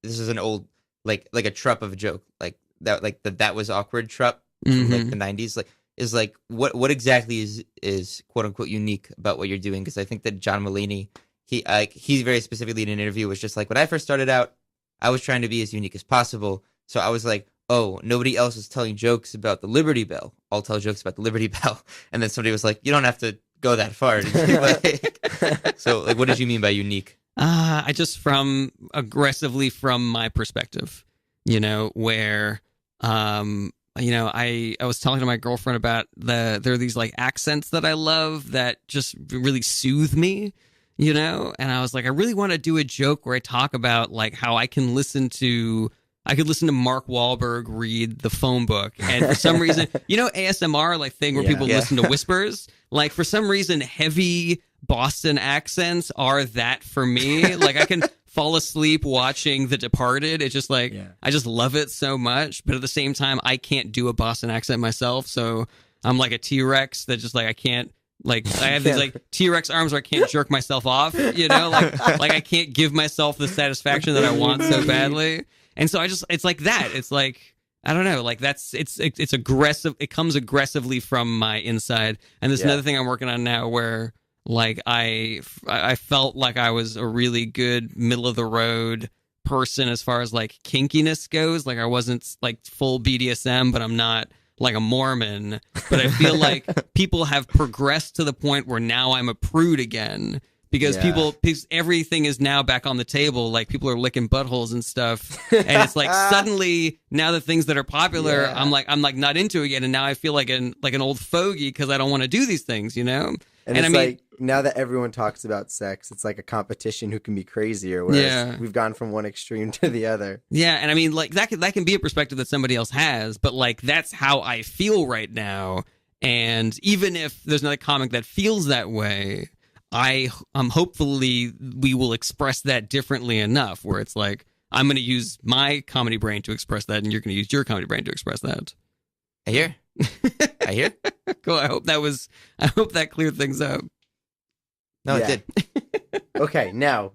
this is an old like a trup of a joke like that was awkward trup from like the 90s like is like what exactly is quote unquote unique about what you're doing? Because I think that John Mulaney he very specifically in an interview was just like, when I first started out, I was trying to be as unique as possible. So I was like, oh, nobody else is telling jokes about the Liberty Bell. I'll tell jokes about the Liberty Bell. And then somebody was like, you don't have to go that far. So like, what did you mean by unique? I just aggressively from my perspective, where, I was talking to my girlfriend about there are these like accents that I love that just really soothe me, and I was like, I really want to do a joke where I talk about like how I could listen to Mark Wahlberg read the phone book. And for some reason, ASMR like thing where people listen to whispers, like for some reason, heavy Boston accents are that for me. Like I can fall asleep watching The Departed. It's just like, I just love it so much. But at the same time, I can't do a Boston accent myself. So I'm like a T-Rex that just like, I can't, like I have these like T-Rex arms where I can't jerk myself off, like I can't give myself the satisfaction that I want so badly. And so it's like that. It's like, I don't know, like it's aggressive. It comes aggressively from my inside. And there's another thing I'm working on now where like I felt like I was a really good middle of the road person as far as like kinkiness goes. Like I wasn't like full BDSM, but I'm not like a Mormon. But I feel like people have progressed to the point where now I'm a prude again. Because everything is now back on the table. Like people are licking buttholes and stuff, and it's like suddenly now the things that are popular, I'm like not into again, and now I feel like an old fogey because I don't want to do these things, And it's I mean, like now that everyone talks about sex, it's like a competition who can be crazier. Whereas we've gone from one extreme to the other. Yeah, and I mean like that can be a perspective that somebody else has, but like that's how I feel right now. And even if there's another comic that feels that way, hopefully we will express that differently enough where it's like I'm going to use my comedy brain to express that and you're going to use your comedy brain to express that. I hear. Cool. I hope that cleared things up. No, it did. Okay, now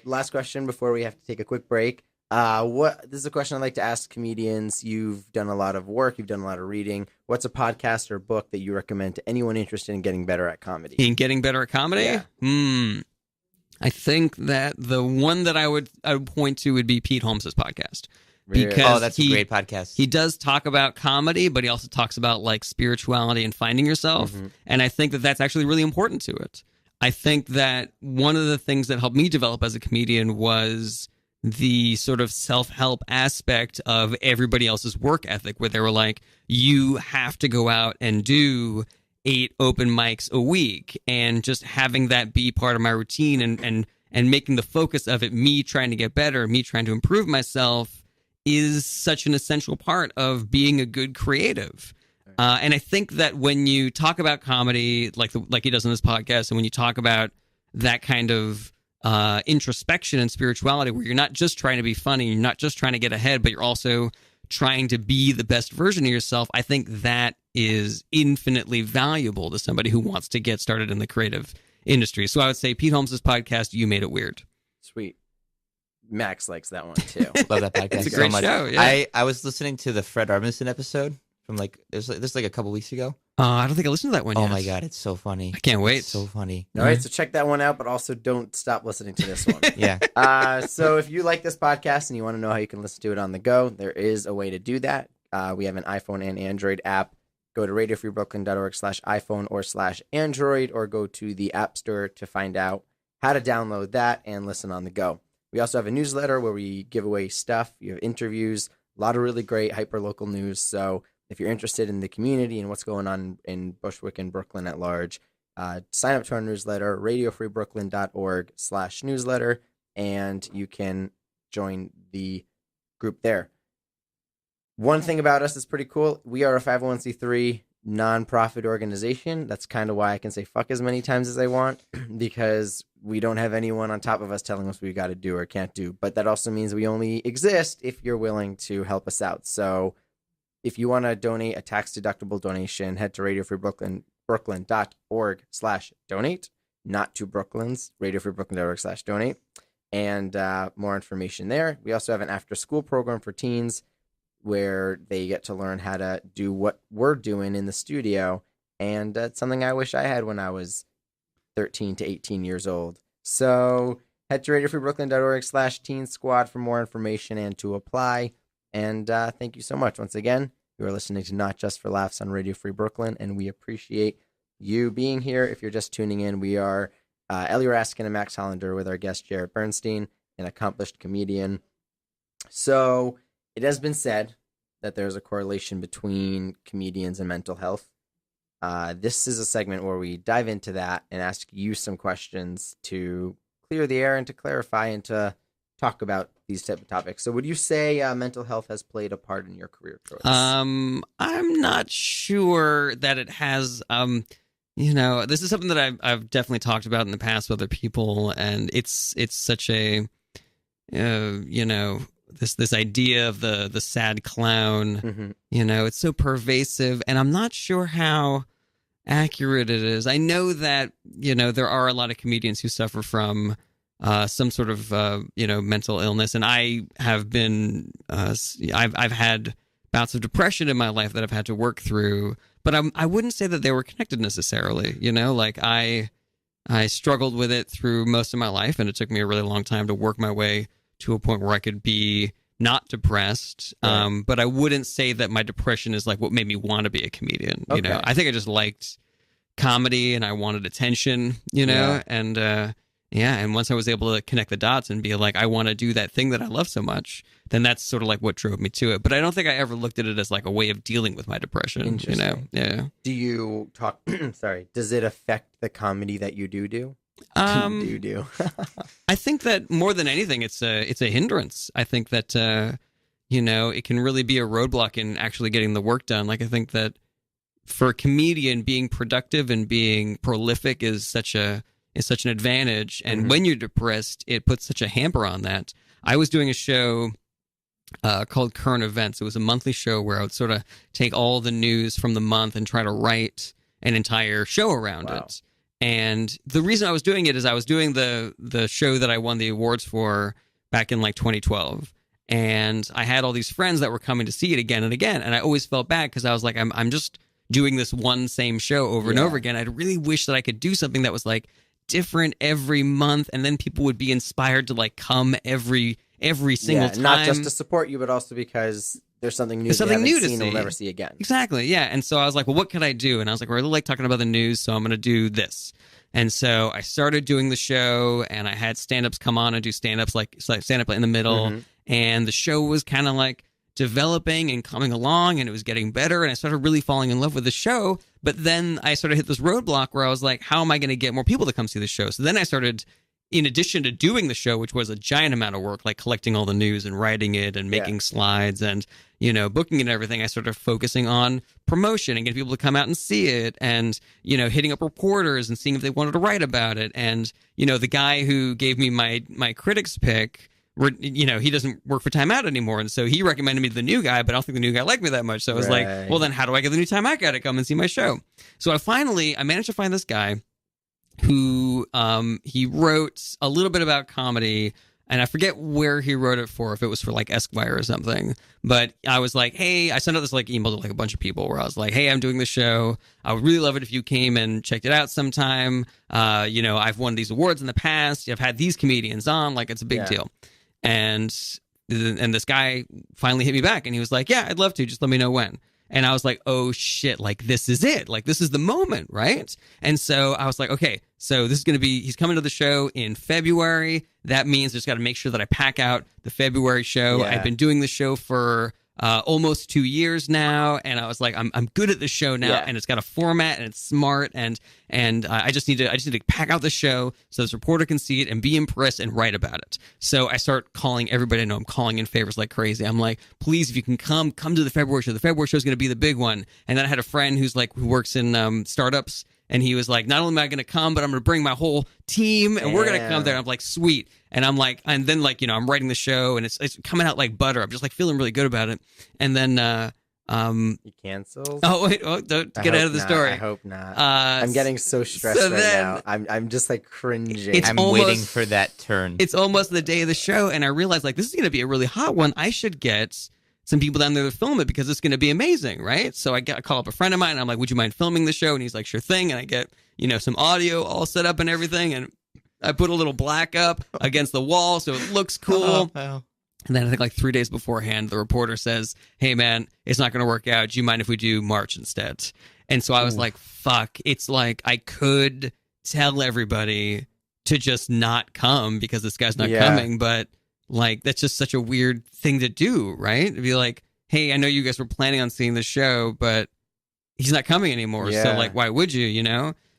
last question before we have to take a quick break. This is a question I like to ask comedians. You've done a lot of work. You've done a lot of reading. What's a podcast or book that you recommend to anyone interested in getting better at comedy? In getting better at comedy? Yeah. I think that the one that I would point to would be Pete Holmes's podcast. Because that's a great podcast. He does talk about comedy, but he also talks about like spirituality and finding yourself. Mm-hmm. And I think that that's actually really important to it. I think that one of the things that helped me develop as a comedian was the sort of self-help aspect of everybody else's work ethic, where they were like, you have to go out and do 8 open mics a week, and just having that be part of my routine and making the focus of it me trying to get better, me trying to improve myself, is such an essential part of being a good creative. And I think that when you talk about comedy, like he does on this podcast, and when you talk about that kind of introspection and spirituality, where you're not just trying to be funny, you're not just trying to get ahead, but you're also trying to be the best version of yourself, I think that is infinitely valuable to somebody who wants to get started in the creative industry. So I would say Pete Holmes' podcast, You Made It Weird. Sweet. Max likes that one too. Love that podcast. It's a great so much. show. Yeah. I was listening to the Fred Armisen episode from this like a couple weeks ago. I don't think I listened to that one yet. Oh my God, it's so funny. I can't wait. It's so funny. All right, so check that one out, but also don't stop listening to this one. Yeah. So if you like this podcast and you want to know how you can listen to it on the go, there is a way to do that. We have an iPhone and Android app. Go to radiofreebrooklyn.org/iPhone or /Android, or go to the App Store to find out how to download that and listen on the go. We also have a newsletter where we give away stuff. You have interviews, a lot of really great hyper-local news. So if you're interested in the community and what's going on in Bushwick and Brooklyn at large, sign up to our newsletter, radiofreebrooklyn.org/newsletter, and you can join the group there. One thing about us is pretty cool. We are a 501c3 nonprofit organization. That's kind of why I can say fuck as many times as I want, because we don't have anyone on top of us telling us what we got to do or can't do. But that also means we only exist if you're willing to help us out. So if you want to donate a tax-deductible donation, head to radiofreebrooklyn.org/donate, not to Brooklyn's, radiofreebrooklyn.org/donate. and more information there. We also have an after-school program for teens where they get to learn how to do what we're doing in the studio, and it's something I wish I had when I was 13 to 18 years old. So head to radiofreebrooklyn.org/teen squad for more information and to apply. And thank you so much. Once again, you are listening to Not Just for Laughs on Radio Free Brooklyn, and we appreciate you being here. If you're just tuning in, we are Ellie Raskin and Max Hollander with our guest Jarret Bernstein, an accomplished comedian. So it has been said that there's a correlation between comedians and mental health. This is a segment where we dive into that and ask you some questions to clear the air and to clarify and to talk about these type of topics. So would you say mental health has played a part in your career choice? I'm not sure that it has. This is something that I've definitely talked about in the past with other people, and it's such a, this idea of the sad clown, Mm-hmm. It's so pervasive, and I'm not sure how accurate it is. I know that, there are a lot of comedians who suffer from some sort of, mental illness. And I have been, I've had bouts of depression in my life that I've had to work through, but I wouldn't say that they were connected necessarily. Like I struggled with it through most of my life, and it took me a really long time to work my way to a point where I could be not depressed. Right. But I wouldn't say that my depression is like what made me want to be a comedian. Okay. I think I just liked comedy and I wanted attention, Yeah. and once I was able to connect the dots and be like, I want to do that thing that I love so much, then that's sort of like what drove me to it. But I don't think I ever looked at it as like a way of dealing with my depression. Interesting. Yeah. Do you talk? Sorry. Does it affect the comedy that you do? Do. I think that more than anything, it's a hindrance. I think that it can really be a roadblock in actually getting the work done. Like I think that for a comedian, being productive and being prolific is such an advantage. And when you're depressed, it puts such a hamper on that. I was doing a show called Current Events. It was a monthly show where I would sort of take all the news from the month and try to write an entire show around it. And the reason I was doing it is I was doing the show that I won the awards for back in like 2012. And I had all these friends that were coming to see it again and again. And I always felt bad because I was like, I'm just doing this one same show over and over again. I'd really wish that I could do something that was like different every month, and then people would be inspired to like come every single time. Not just to support you, but also because there's something new. There's something new to see. see. We'll never see again. Exactly. Yeah. And so I was like, well, what can I do? And I was like, I really like talking about the news, so I'm going to do this. And so I started doing the show, and I had stand-ups come on and do stand-ups like stand-up in the middle. And the show was kind of like developing and coming along, and it was getting better, and I started really falling in love with the show. But then I sort of hit this roadblock where I was like, how am I going to get more people to come see the show? So then I started, in addition to doing the show, which was a giant amount of work, like collecting all the news and writing it and making slides and, booking it and everything, I started focusing on promotion and getting people to come out and see it and, hitting up reporters and seeing if they wanted to write about it. And, the guy who gave me my critics pick, he doesn't work for TimeOut anymore. And so he recommended me to the new guy, but I don't think the new guy liked me that much. So I was like, well, then how do I get the new TimeOut guy to come and see my show? So I managed to find this guy who he wrote a little bit about comedy, and I forget where he wrote it for, if it was for like Esquire or something. But I was like, hey, I sent out this like email to like a bunch of people where I was like, hey, I'm doing this show. I would really love it if you came and checked it out sometime. I've won these awards in the past. I've had these comedians on, like it's a big deal. And this guy finally hit me back, and he was like, yeah, I'd love to. Just let me know when. And I was like, oh shit, like this is it. Like this is the moment, right? And so I was like, okay, so this is going to be, he's coming to the show in February. That means I just got to make sure that I pack out the February show. Yeah. I've been doing the show for almost 2 years now, and I was like, I'm good at the show now, and it's got a format, and it's smart, and I just need to pack out the show so this reporter can see it and be impressed and write about it. So I start calling everybody I know. I'm calling in favors like crazy. I'm like, please, if you can come to the February show. The February show is going to be the big one. And then I had a friend who works in startups. And he was like, not only am I going to come, but I'm going to bring my whole team, and we're going to come there. And I'm like, sweet. And I'm like, and then I'm writing the show, and it's coming out like butter. I'm just like feeling really good about it. And then You canceled? Oh wait! Oh, don't get out of the story. I hope not. I'm getting so stressed now. I'm just like cringing. I'm waiting for that turn. It's almost the day of the show, and I realized like this is going to be a really hot one. I should get some people down there to film it because it's going to be amazing, right? So I call up a friend of mine, and I'm like, "Would you mind filming the show?" And he's like, "Sure thing." And I get some audio all set up and everything, and I put a little black up against the wall so it looks cool. Wow. And then I think like 3 days beforehand, the reporter says, "Hey man, it's not going to work out. Do you mind if we do March instead?" And so I was like, fuck. It's like I could tell everybody to just not come because this guy's not coming. But like, that's just such a weird thing to do, right? To be like, hey, I know you guys were planning on seeing the show, but he's not coming anymore. So like, why would you,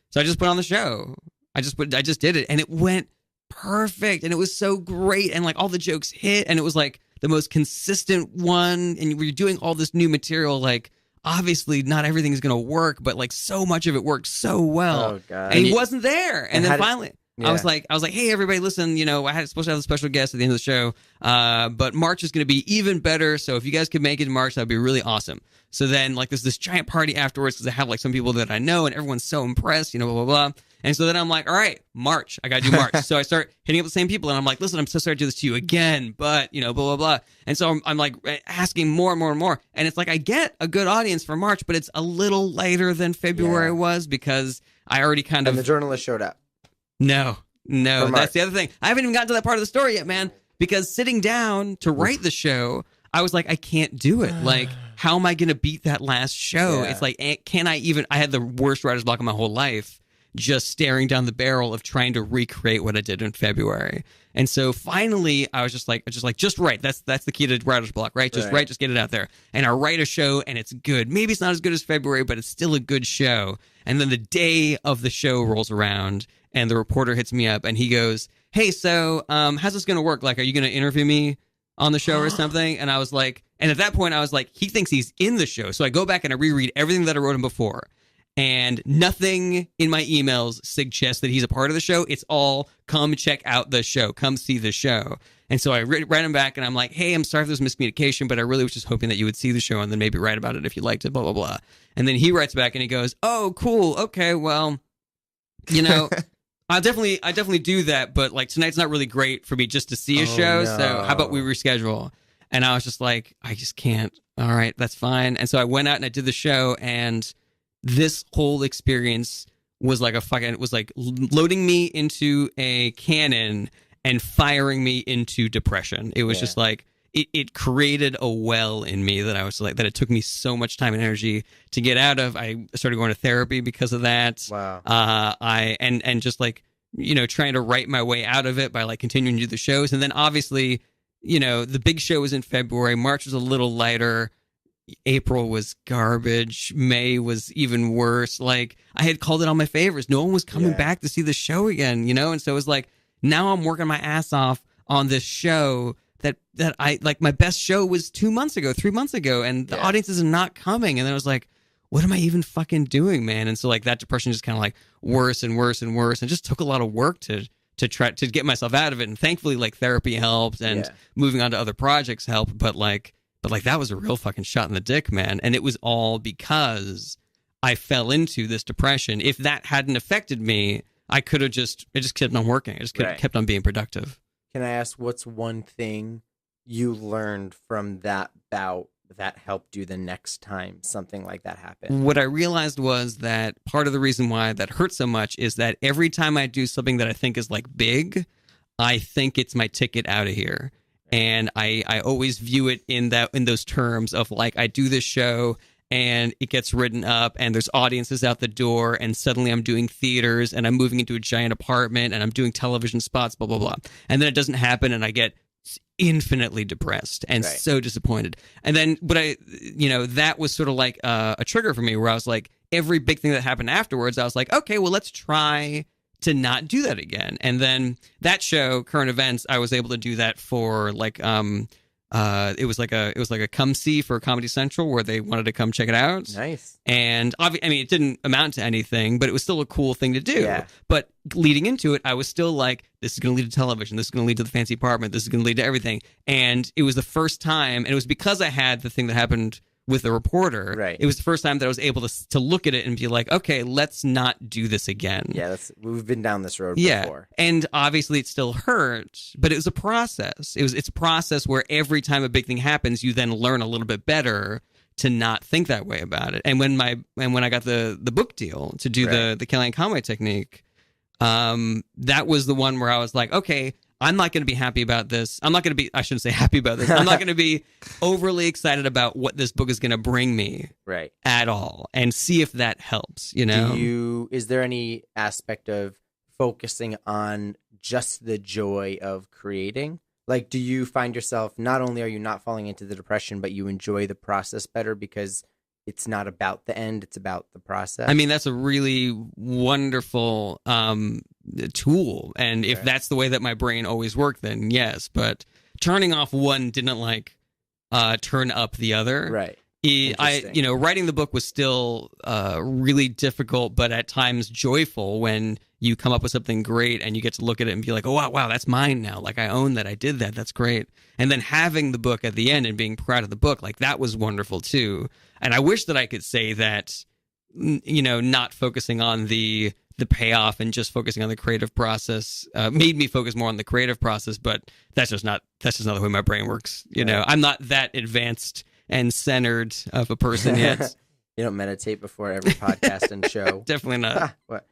So I just put on the show. I just did it, and it went perfect, and it was so great, and like all the jokes hit, and it was like the most consistent one, and we're doing all this new material. Like obviously not everything's gonna work, but like so much of it worked so well. Oh god. And he wasn't there, and then finally I was like, hey everybody, listen, I had supposed to have a special guest at the end of the show, but March is gonna be even better, so if you guys could make it in March, that'd be really awesome. So then like there's this giant party afterwards because I have like some people that I know, and everyone's so impressed, blah blah blah. And so then I'm like, all right, March. I got to do March. So I start hitting up the same people, and I'm like, listen, I'm so sorry to do this to you again, but, blah, blah, blah. And so I'm like asking more and more and more. And it's like I get a good audience for March, but it's a little later than February was because I already kind of... And the journalist showed up. No. That's the other thing. I haven't even gotten to that part of the story yet, man, because sitting down to write the show, I was like, I can't do it. Like, how am I going to beat that last show? It's like, can I even... I had the worst writer's block of my whole life, just staring down the barrel of trying to recreate what I did in February. And so finally I was just write. That's the key to writer's block, right? Just write, just get it out there. And I write a show and it's good. Maybe it's not as good as February, but it's still a good show. And then the day of the show rolls around and the reporter hits me up and he goes, hey, so how's this going to work? Like, are you going to interview me on the show or something? And I was like, and at that point I was like, he thinks he's in the show. So I go back and I reread everything that I wrote him before. And nothing in my emails suggests that he's a part of the show. It's all, come check out the show. Come see the show. And so I write him back and I'm like, hey, I'm sorry if there's miscommunication, but I really was just hoping that you would see the show and then maybe write about it if you liked it, blah, blah, blah. And then he writes back and he goes, oh, cool. Okay, well, I definitely do that, but like tonight's not really great for me just to see a show. No. So how about we reschedule? And I was just like, I just can't. All right, that's fine. And so I went out and I did the show, and this whole experience was like loading me into a cannon and firing me into depression. It was just like, it created a well in me that I was like, that it took me so much time and energy to get out of. I started going to therapy because of that. Wow. And just like, trying to write my way out of it by like continuing to do the shows. And then obviously, the big show was in February. March was a little lighter. April was garbage. May was even worse. Like, I had called it on my favorites. No one was coming back to see the show again, And so it was like, now I'm working my ass off on this show that I like. My best show was 3 months ago, and the audience is not coming. And then I was like, what am I even fucking doing, man? And so like that depression just kind of like worse and worse and worse, and just took a lot of work to try to get myself out of it. And thankfully, like therapy helped, and moving on to other projects helped. But that was a real fucking shot in the dick, man. And it was all because I fell into this depression. If that hadn't affected me, I just kept on working. I just kept on being productive. Can I ask, what's one thing you learned from that bout that helped you the next time something like that happened? What I realized was that part of the reason why that hurt so much is that every time I do something that I think is like big, I think it's my ticket out of here. And I always view it in those terms of like, I do this show and it gets written up and there's audiences out the door and suddenly I'm doing theaters and I'm moving into a giant apartment and I'm doing television spots, blah, blah, blah. And then it doesn't happen and I get infinitely depressed and so disappointed. And then, that was sort of like a trigger for me where I was like, every big thing that happened afterwards, I was like, okay, well, let's try to not do that again. And then that show, Current Events, I was able to do that for like it was like a come see for Comedy Central where they wanted to come check it out. Nice. And it didn't amount to anything, but it was still a cool thing to do. Yeah. But leading into it, I was still like, this is going to lead to television. This is going to lead to the fancy apartment. This is going to lead to everything. And it was the first time, and it was because I had the thing that happened with the reporter. Right. It was the first time that I was able to look at it and be like, okay, let's not do this again. Yeah, we've been down this road before. And obviously it still hurt, but it was a process. It's a process where every time a big thing happens, you then learn a little bit better to not think that way about it. And when I got the book deal to do the Kellyanne Conway technique, that was the one where I was like, okay, I'm not going to be happy about this. I shouldn't say happy about this. I'm not going to be overly excited about what this book is going to bring me at all, and see if that helps, you know? Is there any aspect of focusing on just the joy of creating? Like, do you find yourself, not only are you not falling into the depression, but you enjoy the process better because it's not about the end, it's about the process? I mean, that's a really wonderful tool. And if that's the way that my brain always worked, then yes. But turning off one didn't turn up the other. Right. Writing the book was still really difficult, but at times joyful when you come up with something great and you get to look at it and be like, oh, wow, that's mine now. Like, I own that. I did that. That's great. And then having the book at the end and being proud of the book, like, that was wonderful too. And I wish that I could say that, not focusing on the payoff and just focusing on the creative process made me focus more on the creative process, but that's just not the way my brain works. You know, I'm not that advanced and centered of a person yet. You don't meditate before every podcast and show? Definitely not. What?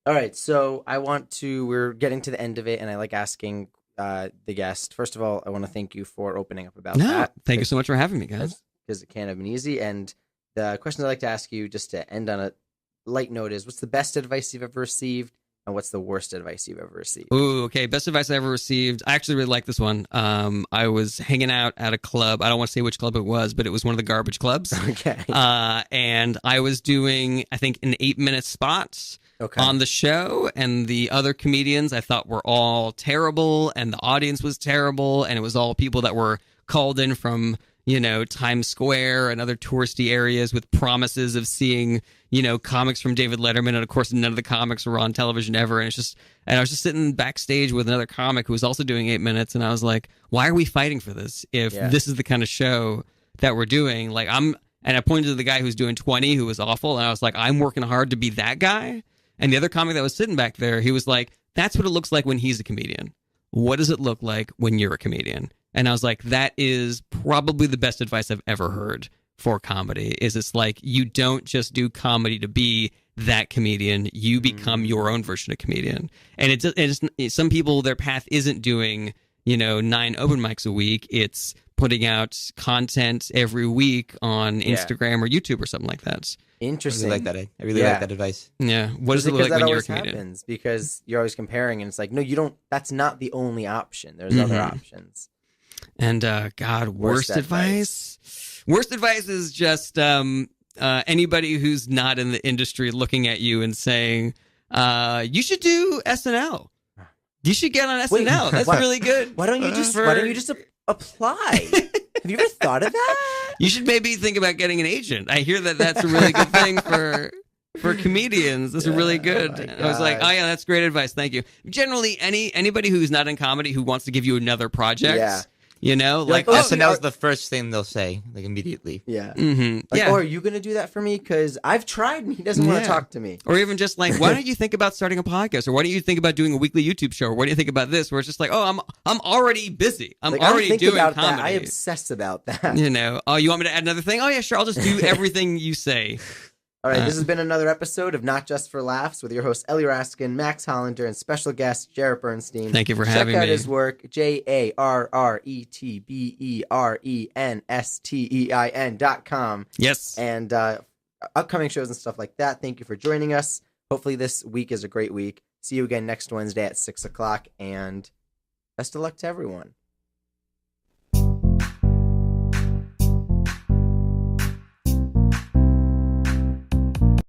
All right, so we're getting to the end of it, and I like asking the guest. First of all, I want to thank you for opening up about that. Thank you so much for having me, guys. Because it can't have been easy. And the question I like to ask you, just to end on a light note, is what's the best advice you've ever received, and what's the worst advice you've ever received? Ooh, okay. Best advice I ever received. I actually really like this one. I was hanging out at a club. I don't want to say which club it was, but it was one of the garbage clubs. Okay. And I was doing, I think, an 8-minute spot on the show, and the other comedians I thought were all terrible, and the audience was terrible, and it was all people that were called in from, Times Square and other touristy areas with promises of seeing, comics from David Letterman. And of course, none of the comics were on television ever. And I was just sitting backstage with another comic who was also doing 8 minutes. And I was like, why are we fighting for this if this is the kind of show that we're doing? Like, and I pointed to the guy who's doing 20, who was awful. And I was like, I'm working hard to be that guy. And the other comic that was sitting back there, he was like, that's what it looks like when he's a comedian. What does it look like when you're a comedian? And I was like, that is probably the best advice I've ever heard for comedy. Is it's like, you don't just do comedy to be that comedian. You become your own version of comedian. And it's some people, their path isn't doing, 9 open mics a week. It's putting out content every week on Instagram or YouTube or something like that. Interesting. I really like that. I really like that advice. Yeah. What does it look like when you're a comedian? Happens because you're always comparing, and it's like, no, you don't. That's not the only option. There's other options. And God, worst advice. Worst advice is just anybody who's not in the industry looking at you and saying, "You should do SNL. You should get on SNL. That's really good. Why don't you just apply? Have you ever thought of that? You should maybe think about getting an agent. I hear that that's a really good thing for comedians. That's really good. I was like, oh yeah, that's great advice. Thank you. Generally, anybody who's not in comedy who wants to give you another project, like SNL's the first thing they'll say, like immediately. Yeah. Mm-hmm. Like, oh, are you going to do that for me? Because I've tried and he doesn't want to talk to me. Or even just like, why don't you think about starting a podcast? Or why don't you think about doing a weekly YouTube show? Or what do you think about this? Where it's just like, oh, I'm already busy. I'm already doing comedy. That. I obsess about that. Oh, you want me to add another thing? Oh yeah, sure. I'll just do everything you say. All right, this has been another episode of Not Just for Laughs with your hosts Ellie Raskin, Max Hollander, and special guest Jarret Bernstein. Thank you for having me. Check out his work, JarretBernstein.com. Yes. And upcoming shows and stuff like that. Thank you for joining us. Hopefully this week is a great week. See you again next Wednesday at 6 o'clock, and best of luck to everyone.